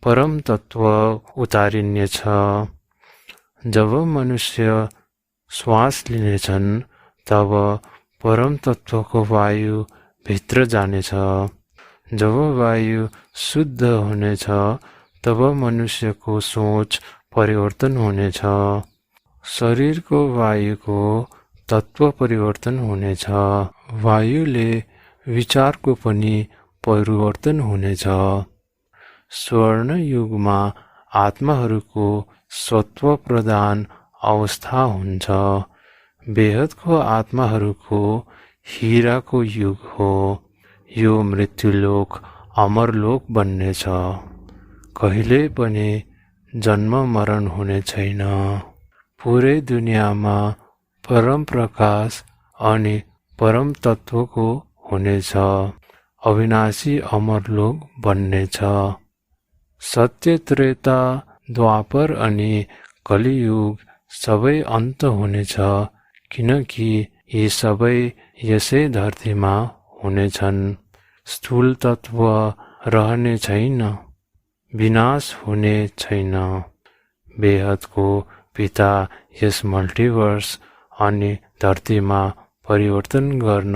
परम तत्त्व उतारिनेछ। जब मनुष्य श्वास लिनेछन् तब परम तत्त्वको वायु भित्र जानेछ। जब वायु शुद्ध हुनेछ तब मनुष्यको सोच परिवर्तन हुनेछ। शरीरको वायुको तत्त्व परिवर्तन हुनेछ। वायुले विचारको पनि परिवर्तन हुनेछ। स्वर्ण युगमा आत्माहरूको सत्व प्रदान अवस्था हुन्छ। बेहदको आत्माहरूको हीराको युग हो। यो मृत्युलोक अमरलोक बन्नेछ। कहिले पनि जन्म मरण हुने छैन। पुरै दुनियाँमा परम प्रकाश अनि परम तत्त्वको हुनेछ। अविनाशी अमरलोक बन्नेछ। सत्य, त्रेता, द्वापर अनि कलियुग सबै अन्त हुनेछ, किनकि यी सबै यसै धरतीमा हुनेछन्। स्थूल तत्त्व रहने छैन, विनाश हुने छैन। बेहदको पिता यस मल्टिभर्स अनि धरतीमा परिवर्तन गर्न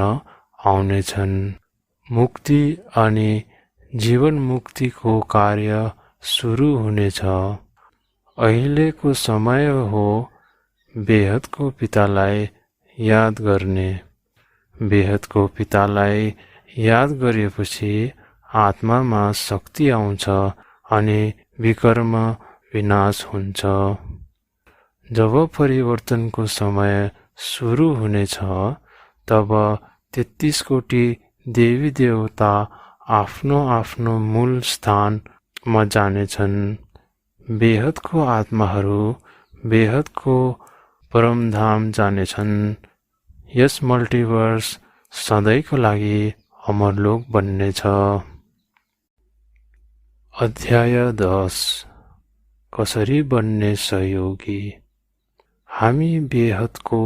आउनेछन्। मुक्ति अनि जीवन मुक्तिको कार्य सुरु हुनेछ। अहिलेको समय हो बेहदको पितालाई याद गर्ने। बेहदको पितालाई याद गरेपछि आत्मामा शक्ति आउँछ अनि विकर्म विनाश हुन्छ। जब परिवर्तनको समय सुरु हुनेछ तब 33 कोटी देवी देवता आफ्नो आफ्नो मूल स्थानमा जानेछन्। बेहदको आत्माहरू बेहदको परमधाम जानेछन्। यस मल्टिभर्स सधैँको लागि अमरलोक बन्नेछ। अध्याय 10 कसरी बन्ने सहयोगी। हामी बेहदको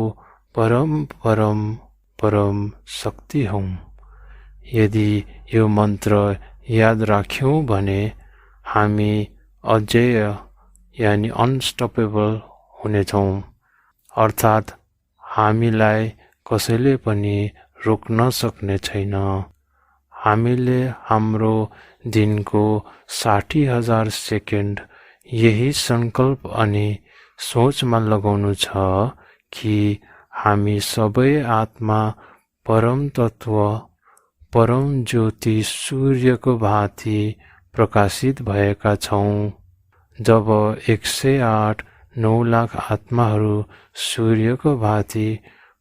परम परम परम शक्ति हौं। यदि यो मन्त्र याद राख्यौं भने हामी अजेय यानि अनस्टपेबल हुनेछौं। अर्थात् हामीलाई कसैले पनि रोक्न सक्ने छैन। हामीले हाम्रो दिनको 60,000 सेकेन्ड यही संकल्प अनि सोचमा लगाउनु छ कि हामी सबै आत्मा परम तत्त्व परम ज्योति सूर्यको भाँति प्रकाशित भएका छौं। जब 108 लाख आत्माहरू सूर्यको भाँति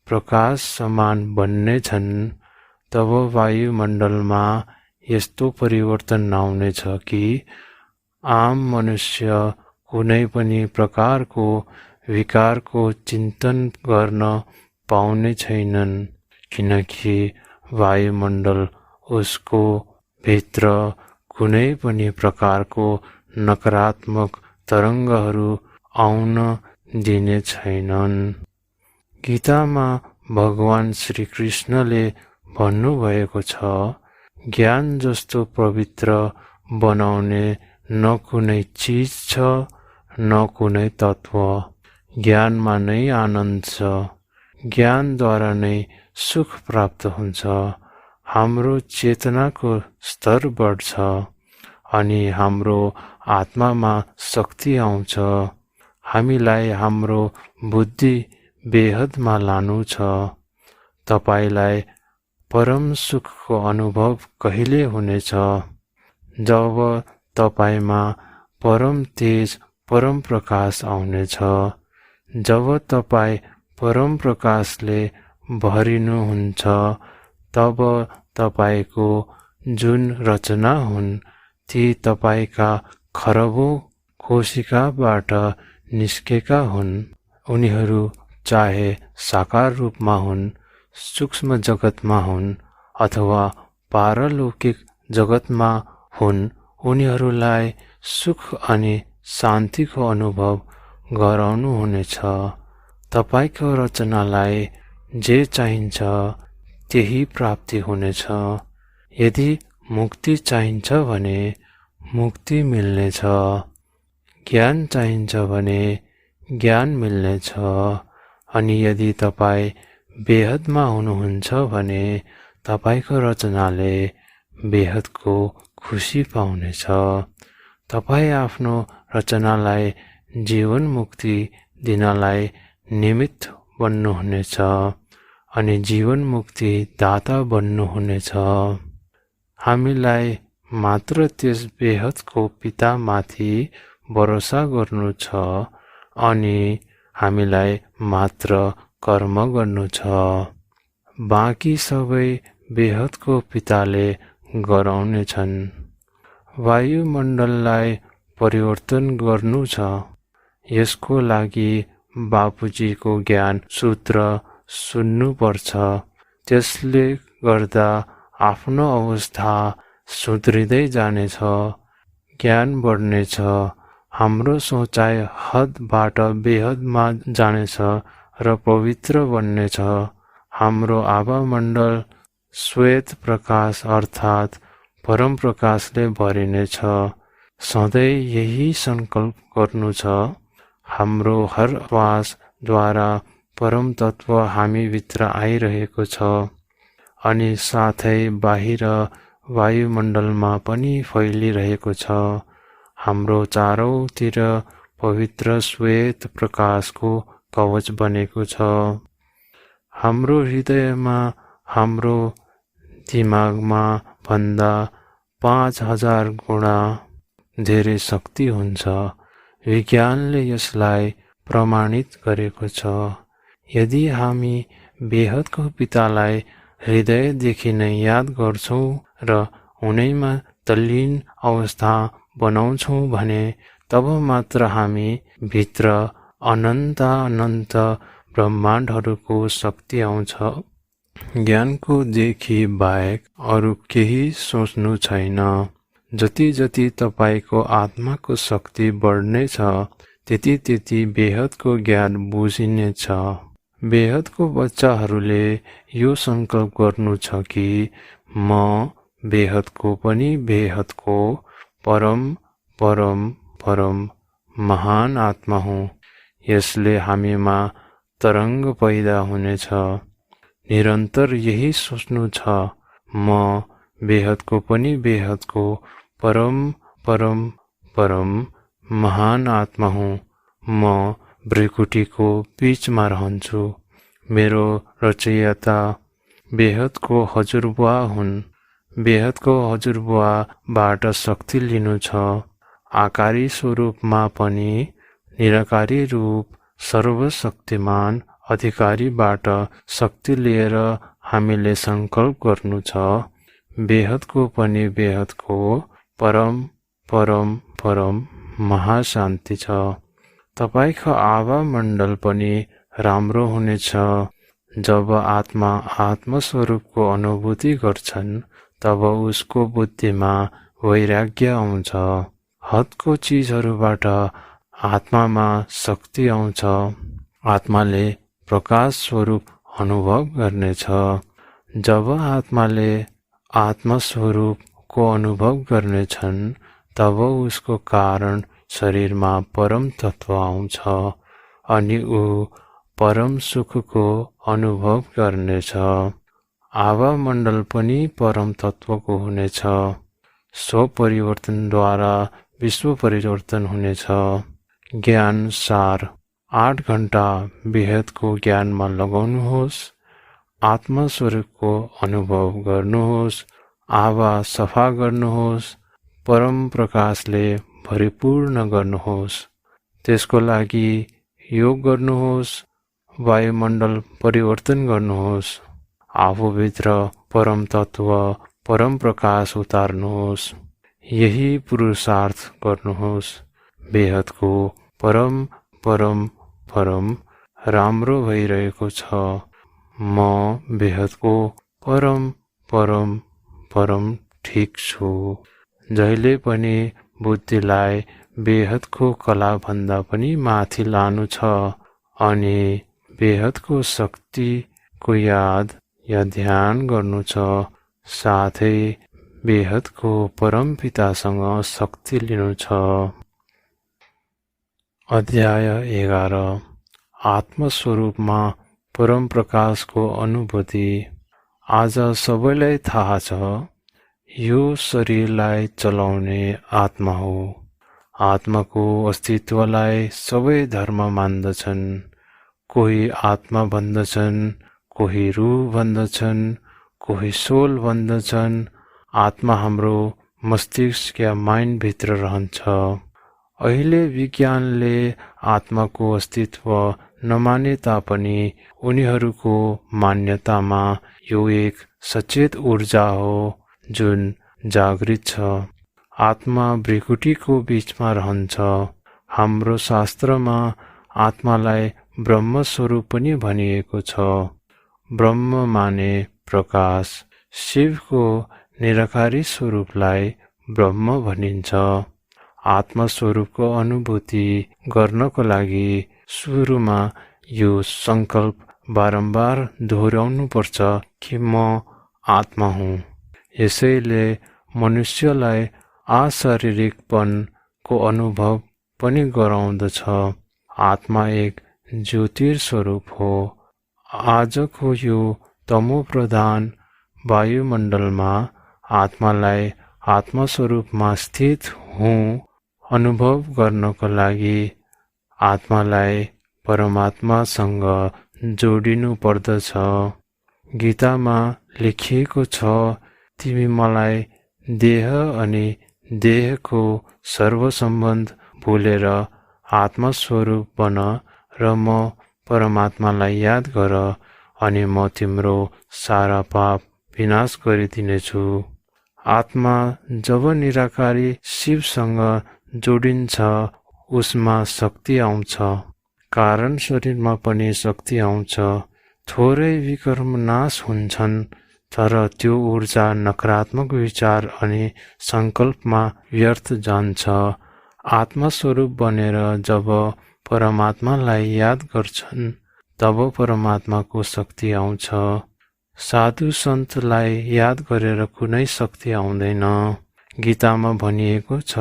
प्रकाश समान बन्ने छन् तब वायुमण्डलमा यस्तो परिवर्तन आउनेछ कि आम मनुष्य कुनै पनि प्रकारको विकारको चिन्तन गर्न पाउने छैनन्, किनकि वायुमण्डल उसको भित्र कुनै पनि प्रकारको नकारात्मक तरङ्गहरू आउन दिने छैनन्। गीतामा भगवान श्री कृष्णले भन्नुभएको छ, ज्ञान जस्तो पवित्र बनाउने न कुनै चिज छ न कुनै तत्त्व। ज्ञानमा नै आनन्द छ। ज्ञानद्वारा नै सुख प्राप्त हुन्छ। हाम्रो चेतनाको स्तर बढ्छ अनि हाम्रो आत्मामा शक्ति आउँछ। हामीलाई हाम्रो बुद्धि बेहदमा लानु छ। तपाईलाई परम सुखको अनुभव कहिले हुनेछ? जब तपाईमा परम तेज परम प्रकाश आउनेछ। जब तपाई परम प्रकाशले भरिनुहुन्छ तब तपाईको जुन रचना हुन् ती तपाईका खरबौं कोशिकाबाट निस्केका हुन्। उनीहरू चाहे साकार रूपमा हुन्, सूक्ष्म जगतमा हुन् अथवा पारलौकिक जगतमा हुन्, उनीहरूलाई सुख अनि शान्तिको अनुभव गराउनु हुनेछ। तपाईको रचनालाई जे चाहिन्छ त्यही प्राप्ति हुनेछ। यदि मुक्ति चाहिन्छ भने मुक्ति मिल्नेछ। ज्ञान चाहिन्छ भने ज्ञान मिल्नेछ। अनि यदि तपाईँ बेहदमा हुनुहुन्छ भने तपाईको रचनाले बेहदको खुसी पाउनेछ। तपाईँ आफ्नो रचनालाई जीवन मुक्ति दिनलाई निमित्त बन्नुहुनेछ अनि जीवन मुक्ति दाता बन्नुहुनेछ। हामीलाई मात्र त्यस बेहदको पितामाथि भरोसा गर्नु छ अनि हामीलाई मात्र कर्म गर्नु छ। बाँकी सबै बेहदको पिताले गराउनेछन्। वायुमण्डललाई परिवर्तन गर्नु छ। यसको लागि बापुजीको ज्ञान सूत्र सुन्नुपर्छ। त्यसले गर्दा आफ्नो अवस्था सुध्रिँदै जानेछ, ज्ञान बढ्नेछ, हाम्रो सोचाइ हदबाट बेहदमा जानेछ र पवित्र बन्नेछ। हाम्रो आभामण्डल श्वेत प्रकाश अर्थात् परम प्रकाशले भरिनेछ। सधैँ यही सङ्कल्प गर्नु छ। हाम्रो हर श्वासद्वारा परम तत्त्व हामीभित्र आइरहेको छ अनि साथै बाहिर वायुमण्डलमा पनि फैलिरहेको छ। हाम्रो चारौतिर पवित्र श्वेत प्रकाशको कवच बनेको छ। हाम्रो हृदयमा हाम्रो दिमागमा भन्दा 5000 गुणा धेरै शक्ति हुन्छ। विज्ञानले यसलाई प्रमाणित गरेको छ। यदि हामी बेहदको पितालाई हृदयदेखि नै याद गर्छौँ र उनैमा तल्लीन अवस्था बनाउँछौँ भने तब मात्र हामी भित्र अनन्त ब्रह्माण्डहरूको शक्ति आउँछ। ज्ञानको देखि बाहेक अरू केही सोच्नु छैन। जति जति तपाईको आत्माको शक्ति बढ्नेछ त्यति त्यति बेहदको ज्ञान बुझिनेछ। बेहदको बच्चाहरूले यो सङ्कल्प गर्नु छ कि म बेहदको पनि बेहदको परम परम परम महान आत्मा हुँ। यसले हामीमा तरङ्ग पैदा हुनेछ। निरन्तर यही सोच्नु छ, म बेहदको पनि बेहदको परम परम परम महान आत्मा हुँ। म भृकुटीको बीचमा रहन्छु। मेरो रचयिता बेहदको हजुरबुवा हुन्। बेहदको हजुरबुवाबाट शक्ति लिनु छ। आकारी स्वरूपमा पनि निराकारी रूप सर्वशक्तिमान अधिकारीबाट शक्ति लिएर हामीले सङ्कल्प गर्नु छ, बेहदको पनि बेहदको परम परम परम महाशान्ति छ। तपाईको आभामण्डल पनि राम्रो हुनेछ। जब आत्मा आत्मस्वरूपको अनुभूति गर्छन् तब उसको बुद्धिमा वैराग्य आउँछ। हदको चिजहरूबाट आत्मामा शक्ति आउँछ। आत्माले प्रकाश स्वरूप अनुभव गर्नेछ। जब आत्माले आत्मस्वरूपको अनुभव गर्नेछन् तब उसको कारण शरीरमा परम तत्त्व आउँछ अनि ऊ परम सुखको अनुभव गर्नेछ। आभामण्डल पनि परम तत्त्वको हुनेछ। स्वपरिवर्तनद्वारा विश्व परिवर्तन हुनेछ। ज्ञान सार 8 घण्टा बेहदको ज्ञानमा लगाउनुहोस्। आत्मस्वरूपको अनुभव गर्नुहोस्। आभा सफा गर्नुहोस्। परम प्रकाशले भरिपूर्ण गर्नुहोस्। त्यसको लागि योग गर्नुहोस्। वायुमण्डल परिवर्तन गर्नुहोस्। आफूभित्र परम तत्त्व परम प्रकाश उतार्नुहोस्। यही पुरुषार्थ गर्नुहोस्। बेहदको परम परम परम राम्रो भइरहेको छ। म बेहदको परम परम परम ठिक छु। जहिले पनि बुद्धिलाई बेहदको कलाभन्दा पनि माथि लानु छ अनि बेहदको शक्तिको याद या ध्यान गर्नु छ। साथै बेहदको परम पितासँग शक्ति लिनु छ। अध्याय 11 आत्मस्वरूपमा परम प्रकाशको अनुभूति। आज सबैलाई थाहा छ, यो शरीरलाई चलाउने आत्मा हो। आत्माको अस्तित्वलाई सबै धर्म मान्दछन्। कोही आत्मा भन्दछन्, कोही रूह भन्दछन्, कोही सोल भन्दछन्। आत्मा हाम्रो मस्तिष्क या माइन्डभित्र रहन्छ। अहिले विज्ञानले आत्माको अस्तित्व नमाने तापनि उनीहरूको मान्यतामा यो एक सचेत ऊर्जा हो जुन जागृत छ। आत्मा भृकुटीको बीचमा रहन्छ। हाम्रो शास्त्रमा आत्मालाई ब्रह्म स्वरूप पनि भनिएको छ। ब्रह्म माने प्रकाश। शिवको निराकारी स्वरूपलाई ब्रह्म भनिन्छ। आत्मस्वरूपको अनुभूति गर्नको लागि सुरुमा यो संकल्प बारम्बार दोहोर्याउनु पर्छ कि म आत्मा हुँ। यसैले मनुष्यलाई अशारीरिकपनको अनुभव पनि गराउँदछ। आत्मा एक ज्योतिर्स्वरूप हो। आजको यो तमोप्रधान वायुमण्डलमा आत्मालाई आत्मस्वरूपमा स्थित हुँ अनुभव गर्नको लागि आत्मालाई परमात्मासँग जोडिनु पर्दछ। गीतामा लेखिएको छ, तिमी मलाई देह अनि देहको सर्वसम्बन्ध भुलेर आत्मस्वरूप बन र म परमात्मालाई याद गर अनि म तिम्रो सारा पाप विनाश गरिदिनेछु। आत्मा जब निराकारी शिवसँग जोडिन्छ उसमा शक्ति आउँछ। कारण शरीरमा पनि शक्ति आउँछ। थोरै विकर्म नाश हुन्छन्, तर त्यो ऊर्जा नकारात्मक विचार अनि संकल्पमा व्यर्थ जान्छ। आत्मस्वरूप बनेर जब परमात्मालाई याद गर्छन् तब परमात्माको शक्ति आउँछ। साधु सन्तलाई याद गरेर कुनै शक्ति आउँदैन। गीतामा भनिएको छ,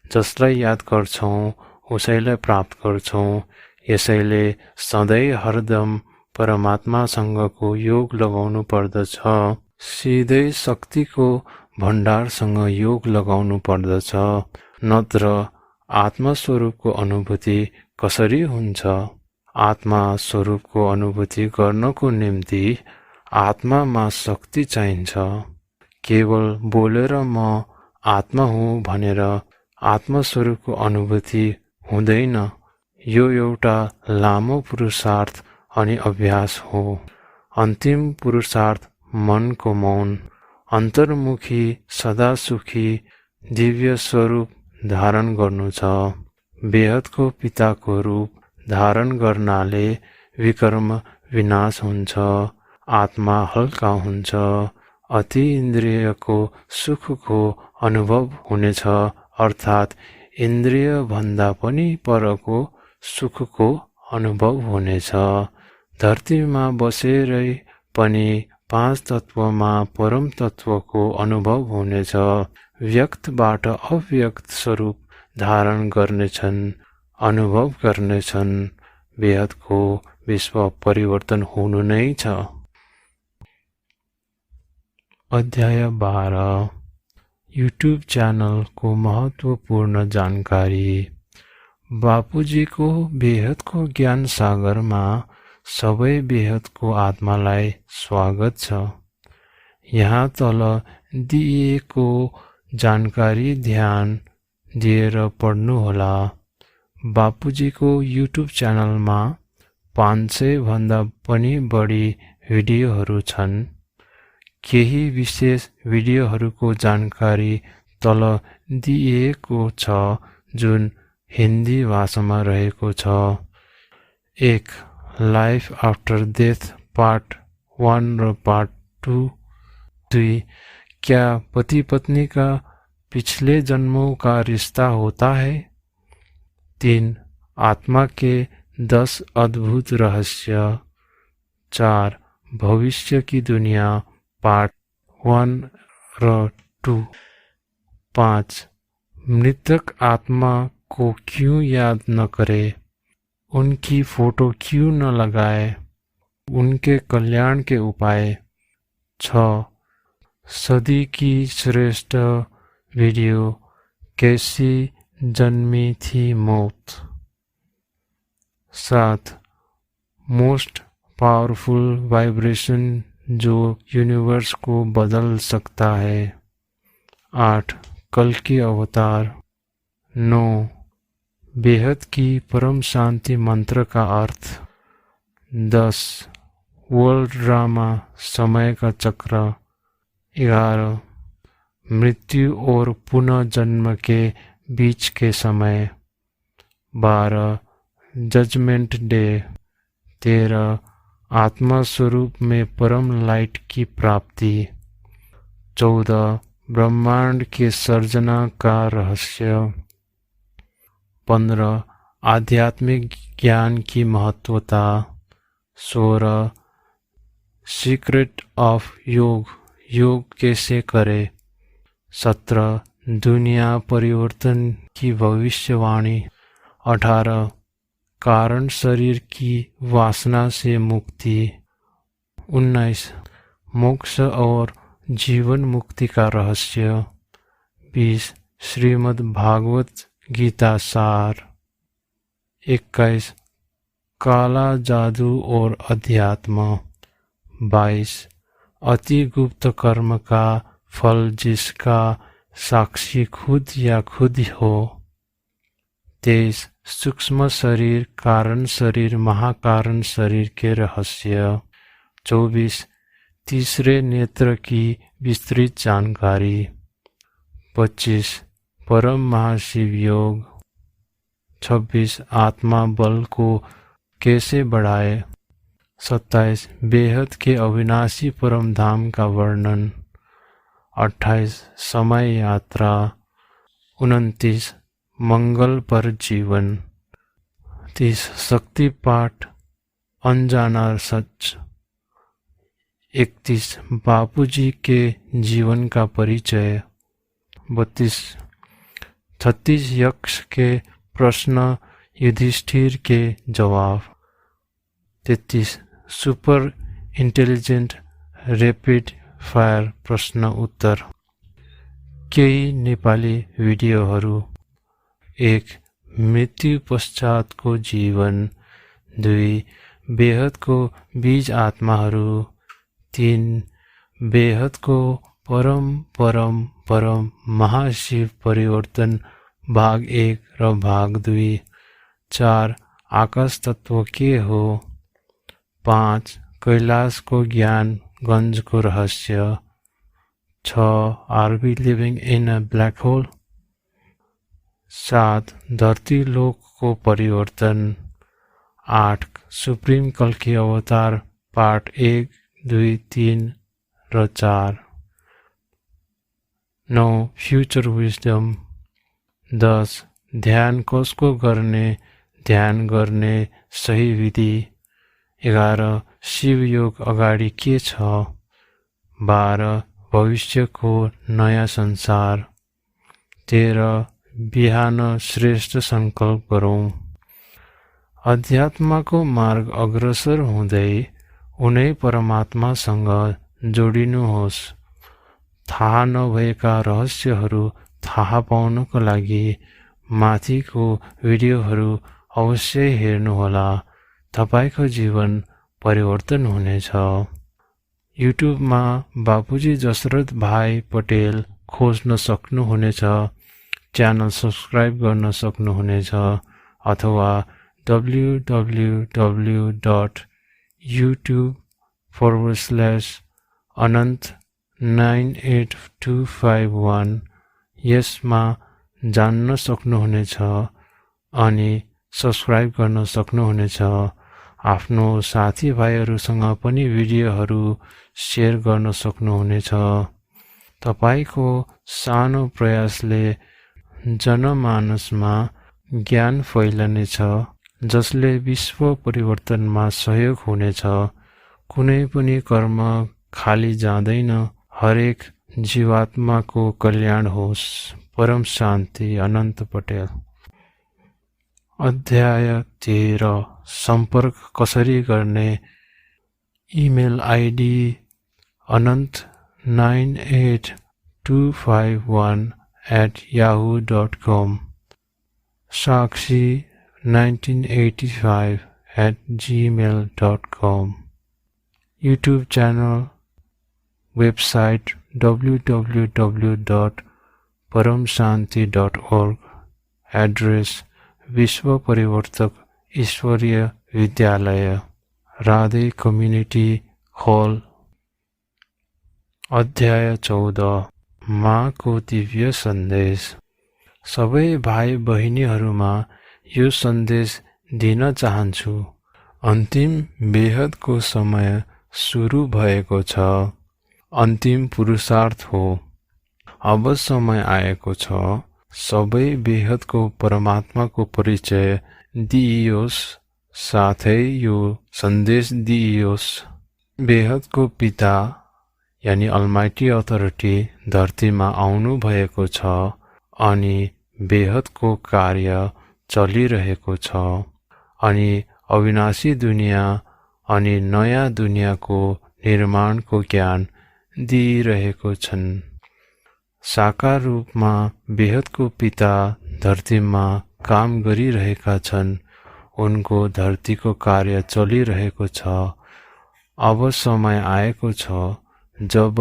जसलाई याद गर्छौं उसैलाई प्राप्त गर्छौं। यसैले सधैँ हरदम परमात्मासँगको योग लगाउनु पर्दछ। सिधै शक्तिको भण्डारसँग योग लगाउनु पर्दछ। नत्र आत्मस्वरूपको अनुभूति कसरी हुन्छ? आत्मा स्वरूपको अनुभूति गर्नको निम्ति आत्मामा शक्ति चाहिन्छ। केवल बोलेर म आत्मा हुँ भनेर आत्मस्वरूपको अनुभूति हुँदैन। यो एउटा लामो पुरुषार्थ अनि अभ्यास हो। अन्तिम पुरुषार्थ मनको मौन, अन्तर्मुखी, सदा सुखी, दिव्य स्वरूप धारण गर्नु छ। बेहदको पिताको रूप धारण गर्नाले विकर्म विनाश हुन्छ। आत्मा हल्का हुन्छ। अति इन्द्रियको सुखको अनुभव हुनेछ, अर्थात् इन्द्रिय भन्दा पनि परको सुखको अनुभव हुनेछ। धरतीमा बसेरै पनि पाँच तत्वमा परम तत्वको अनुभव हुनेछ। व्यक्तबाट अव्यक्त स्वरूप धारण गर्नेछन्, अनुभव गर्नेछन्। बेहदको विश्व परिवर्तन हुनु नै छ। अध्याय 12 युट्युब च्यानलको महत्त्वपूर्ण जानकारी। बापुजीको बेहदको ज्ञान सागरमा सबै बेहदको आत्मालाई स्वागत छ। यहाँ तल दिइएको जानकारी ध्यान दिएर पढ्नुहोला। बापुजीको युट्युब च्यानलमा 500 भन्दा पनि बढी भिडियोहरू छन्। केही विशेष भिडियोहरूको जानकारी तल दिइएको छ जुन हिन्दी भाषामा रहेको छ। 1. लाइफ आफ्टर डेथ पार्ट 1 र पार्ट 2। 2. क्या पति पत्नी का पिछले जन्मों का रिश्ता होता है? 3. आत्मा के 10 अद्भुत रहस्य। 4. भविष्य की दुनिया पार्ट 1 र 2। 5. मृतक आत्मा को क्यों याद न करे, उनकी फोटो क्यों न लगाए, उनके कल्याण के उपाय। 6. सदी की श्रेष्ठ वीडियो, कैसी जन्मी थी मौत। 7. मोस्ट पावरफुल वाइब्रेशन जो यूनिवर्स को बदल सकता है। 8. कल की अवतार। 9. बेहद की परम शांति मंत्र का अर्थ। 10. वर्ल्ड ड्रामा समय का चक्र। 11. मृत्यु और पुनः जन्म के बीच के समय। 12. Judgement day. 13. आत्मा स्वरूप में परम लाइट की प्राप्ति। 14. ब्रह्मांड के सर्जना का रहस्य। 15. आध्यात्मिक ज्ञान की महत्वता। 16. सीक्रेट ऑफ योग, योग कैसे करें। 17. दुनिया परिवर्तन की भविष्यवाणी। 18. कारण शरीर की वासना से मुक्ति। 19. मोक्ष और जीवन मुक्ति का रहस्य। 20. श्रीमद् भागवत गीता सार। 21. काला जादू और अध्यात्म। 22. अति गुप्त कर्म का फल जिसका साक्षी खुद या खुद हो। 23. सूक्ष्म शरीर, कारण शरीर, महाकारण शरीर के रहस्य। 24. तीसरे नेत्र की विस्तृत जानकारी। 25. परम महाशिव योग। 26. आत्मा बल को कैसे बढ़ाए। 27. बेहद के अविनाशी परम धाम का वर्णन। 28. समय यात्रा। 29. मंगल पर जीवन। 30. शक्ति पाठ, अनजाना सच। 31. बापूजी के जीवन का परिचय। 32. 36 यक्ष के प्रश्न, युधिष्ठिर के जवाब। 33. सुपर इंटेलिजेंट रैपिड फायर प्रश्न उत्तर। केही नेपाली भिडियोहरू। 1. मृत्यु पश्चात को जीवन। 2. बेहद को बीज आत्माहरू। 3. बेहद को परम परम परम महाशिव परिवर्तन भाग 1 र भाग 2। 4. आकाश तत्व के हो। 5. कैलाश को ज्ञान गंज को रहस्य। 6. Are we living in a black hole. 7. धरती लोक को परिवर्तन। 8. सुप्रीम कल की अवतार पार्ट 1, 2, 3 र 4। 9. Future wisdom. 10. ध्यान कसको गर्ने, ध्यान गर्ने सही विधि। 11. शिव योग अगाडि के छ। 12. भविष्यको नयाँ संसार। 13. बिहान श्रेष्ठ संकल्प गरौँ। अध्यात्मको मार्ग अग्रसर हुँदै उनै परमात्मासँग जोडिनुहोस्। थाहा नभएका रहस्यहरू थाहा पाउनको लागि माथिको भिडियोहरू अवश्य हेर्नुहोला। तपाईको जीवन परिवर्तन हुनेछ। युट्युबमा बापूजी दशरथ भाइ पटेल खोज्न सक्नुहुनेछ। च्यानल सब्स्क्राइब गर्न सक्नुहुनेछ अथवा www.youtube.com/anant98251 यसमा जान्न सक्नुहुनेछ अनि सब्स्क्राइब गर्न सक्नुहुनेछ। आफ्नो साथीभाइहरूसँग पनि भिडियोहरू शेयर गर्न सक्नुहुनेछ। तपाईको सानो प्रयासले जनमानसमा ज्ञान फैलनेछ जसले विश्व परिवर्तनमा सहयोग हुनेछ। कुनै पनि कर्म खाली जाँदैन। हरेक जीवात्माको कल्याण होस्। परम शान्ति, अनन्त पटेल। अध्याय 13 सम्पर्क कसरी गर्ने। Email ID anant98251@yahoo.com, sakshi1985@gmail.com, YouTube channel, website www.paramshanti.org, address विश्व परिवर्तक ईश्वरीय विद्यालय, राधे कम्युनिटी हॉल। अध्याय 14 माँको दिव्य सन्देश। सबै भाइ बहिनीहरूमा यो सन्देश दिन चाहन्छु। अन्तिम बेहदको समय सुरु भएको छ। अन्तिम पुरुषार्थ हो। अब समय आएको छ सबै बेहदको परमात्माको परिचय दिइयोस्, साथै यो सन्देश दिइयोस्। बेहदको पिता यानी अलमाइटी अथोरिटी धरतीमा आउनु भएको छ अनि बेहदको कार्य चलिरहेको छ अनि अविनाशी दुनिया अनि नयाँ दुनियाँको निर्माणको ज्ञान दिइरहेको छन्। साकार रूपमा बेहदको पिता धरतीमा काम गरिरहेका छन्। उनको धरतीको कार्य चलिरहेको छ। अब समय आएको छ जब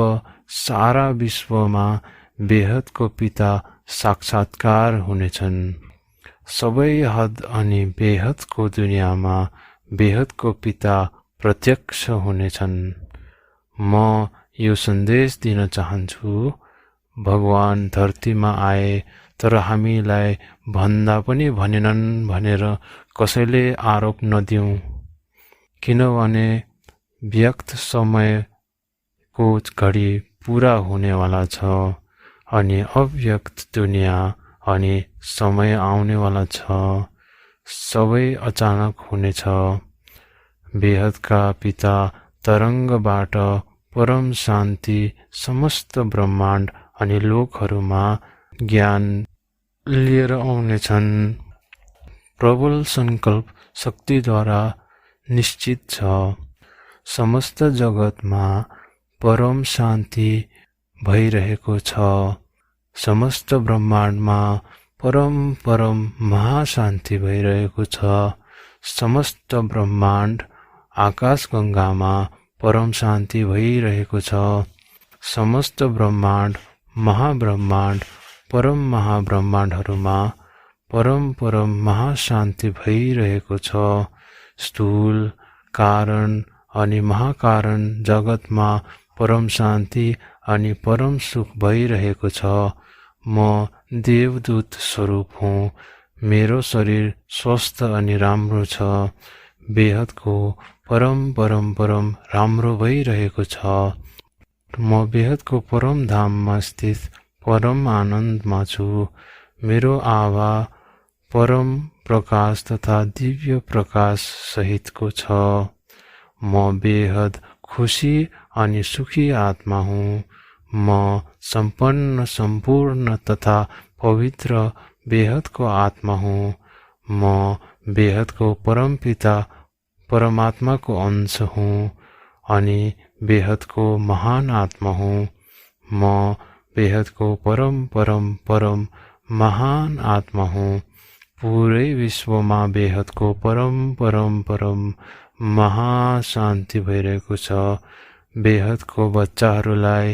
सारा विश्वमा बेहदको पिता साक्षात्कार हुनेछन्। सबै हद अनि बेहदको दुनियाँमा बेहदको पिता प्रत्यक्ष हुनेछन्। म यो सन्देश दिन चाहन्छु, भगवान धरतीमा आए तर हामीलाई भन्दा पनि भनेनन् भनेर कसैले आरोप नदिउँ, किनभने व्यक्त समयको घडी पूरा हुनेवाला छ अनि अव्यक्त दुनिया अनि समय आउनेवाला छ। सबै अचानक हुनेछ। बेहदका पिता तरङ्गबाट परम शान्ति समस्त ब्रह्माण्ड अनि लोकहरूमा ज्ञान लिएर आउनेछन्। प्रबल सङ्कल्प शक्तिद्वारा निश्चित छ। समस्त जगतमा परम शान्ति भइरहेको छ। समस्त ब्रह्माण्डमा परम महाशान्ति भइरहेको छ। समस्त ब्रह्माण्ड आकाशगङ्गामा परम शान्ति भइरहेको छ। समस्त ब्रह्माण्ड महाब्रह्माण्ड परम महाब्रह्माण्डहरूमा परम महाशान्ति भइरहेको छ। स्थूल कारण अनि महाकारण जगतमा परम शान्ति अनि परम सुख भइरहेको छ। म देवदूत स्वरूप हुँ। मेरो शरीर स्वस्थ अनि राम्रो छ। बेहदको परम राम्रो भइरहेको छ। म बेहदको परम धाममा स्थित परम आनन्दमा छु। मेरो आभा परम प्रकाश तथा दिव्य प्रकाश सहितको छ। म बेहद खुसी अनि सुखी आत्मा हुँ। म सम्पन्न सम्पूर्ण तथा पवित्र बेहदको आत्मा हुँ। म बेहदको परम पिता परमात्माको अंश हुँ अनि बेहदको महान आत्मा हुँ। म बेहदको परम महान आत्मा हुँ। पुरै विश्वमा बेहदको परम महाशान्ति भइरहेको छ। बेहदको बच्चाहरूलाई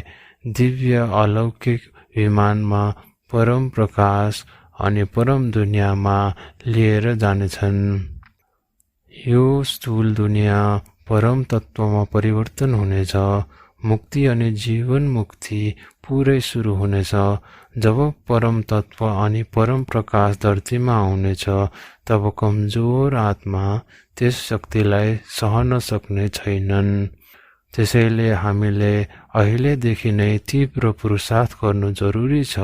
दिव्य अलौकिक विमानमा परम प्रकाश अनि परम दुनियाँमा लिएर जानेछन्। यो स्थूल दुनिया परम तत्त्वमा परिवर्तन हुनेछ। मुक्ति अनि जीवन मुक्ति पुरै सुरु हुनेछ। जब परम तत्त्व अनि परम प्रकाश धरतीमा आउनेछ तब कमजोर आत्मा त्यस शक्तिलाई सहन सक्ने छैनन्। त्यसैले हामीले अहिलेदेखि नै तीव्र पुरुषार्थ गर्नु जरुरी छ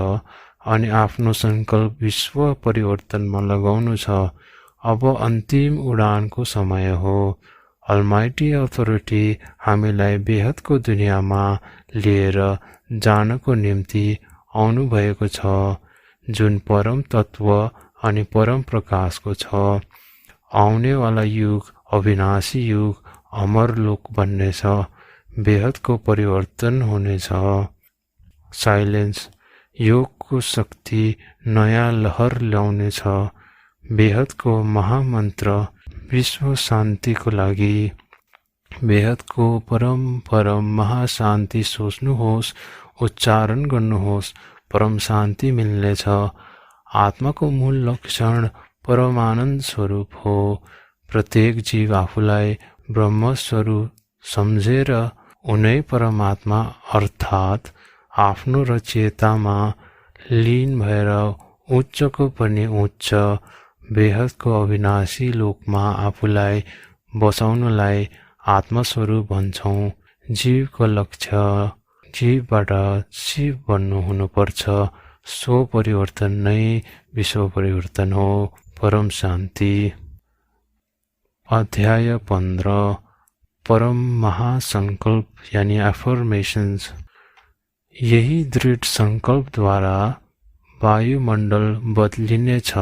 अनि आफ्नो सङ्कल्प विश्व परिवर्तनमा लगाउनु छ। अब अन्तिम उडानको समय हो। अलमाइटी अथोरिटी हामीलाई बेहदको दुनियाँमा लिएर जानको निम्ति आउनु भएको छ, जुन परम तत्त्व अनि परम प्रकाशको छ। आउनेवाला युग अविनाशी युग अमर लोक बन्नेछ। बेहदको परिवर्तन हुनेछ। साइलेन्स योगको शक्ति नयाँ लहर ल्याउनेछ। बेहदको महामन्त्र विश्व शान्तिको लागि। बेहदको परम महाशान्ति सोच्नुहोस्, उच्चारण गर्नुहोस्, परम शान्ति मिल्नेछ। आत्माको मूल लक्षण परमानन्द स्वरूप हो। प्रत्येक जीव आफूलाई ब्रह्मस्वरूप सम्झेर उनै परमात्मा अर्थात् आफ्नो रचयितामा लीन भएर उच्चको पनि उच्च बेहदको अविनाशी लोकमा आफूलाई बसाउनलाई आत्मस्वरूप भन्छौँ। जीवको लक्ष्य जीवबाट शिव बन्नु हुनुपर्छ। सो परिवर्तन नै विश्व परिवर्तन हो। परम शान्ति। अध्याय 15 परम महासंकल्प यानी एफर्मेशंस। यही दृढ़ संकल्पद्वारा वायुमण्डल बदलिनेछ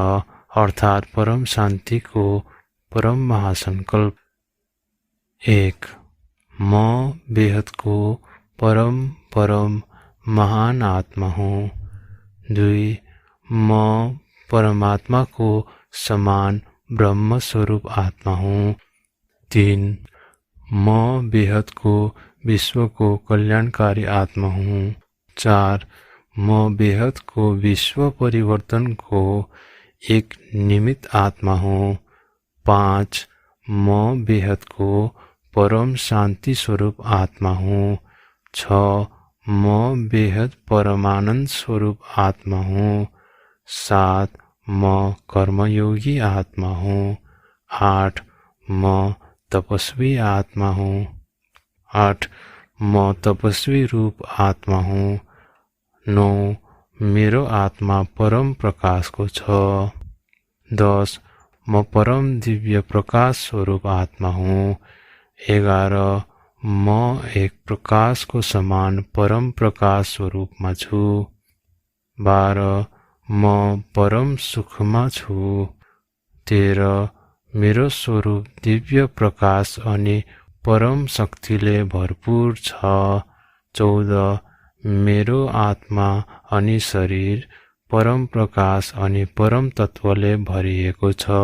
अर्थात् परम शान्तिको परम महासंकल्प। 1. म बेहदको परम महान आत्मा हूँ। 2. म परमात्माको समान ब्रह्म स्वरूप आत्मा हूँ। 3. म बेहदको विश्वको कल्याणकारी आत्मा हूँ। 4. म बेहदको विश्व परिवर्तनको एक निमित्त आत्मा हूँ। 5. म बेहदको परम शान्ति स्वरूप आत्मा हूँ। 6. म बेहद परमानंद स्वरूप आत्मा हूँ। 7. म कर्मयोगी आत्मा हूँ। 8. म तपस्वी आत्मा हूँ। 8. म तपस्वी रूप आत्मा हूँ। 9. मेरो आत्मा परम प्रकाशको छ। 10. म परम दिव्य प्रकाश स्वरूप आत्मा हूँ। 11. म एक प्रकाशको समान परम प्रकाश स्वरूपमा छु। 12. म परम सुखमा छु। 13. मेरो स्वरूप दिव्य प्रकाश अनि परम शक्तिले भरपूर छ। 14. मेरो आत्मा अनि शरीर परम प्रकाश अनि परम तत्वले भरिएको छ।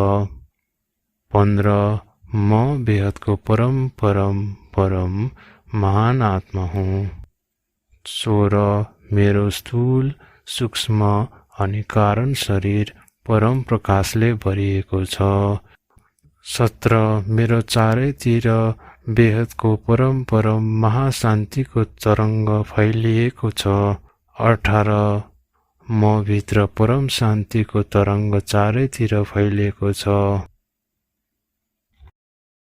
15. म बेहदको परम महान आत्मा हूँ। 16. मेरो स्थूल सूक्ष्म अनि कारण शरीर परम प्रकाशले भरिएको छ। 17. मेरो चारैतिर बेहदको परम महाशान्तिको तरङ्ग फैलिएको छ। 18. म भित्र परम शान्तिको तरङ्ग चारैतिर फैलिएको छ।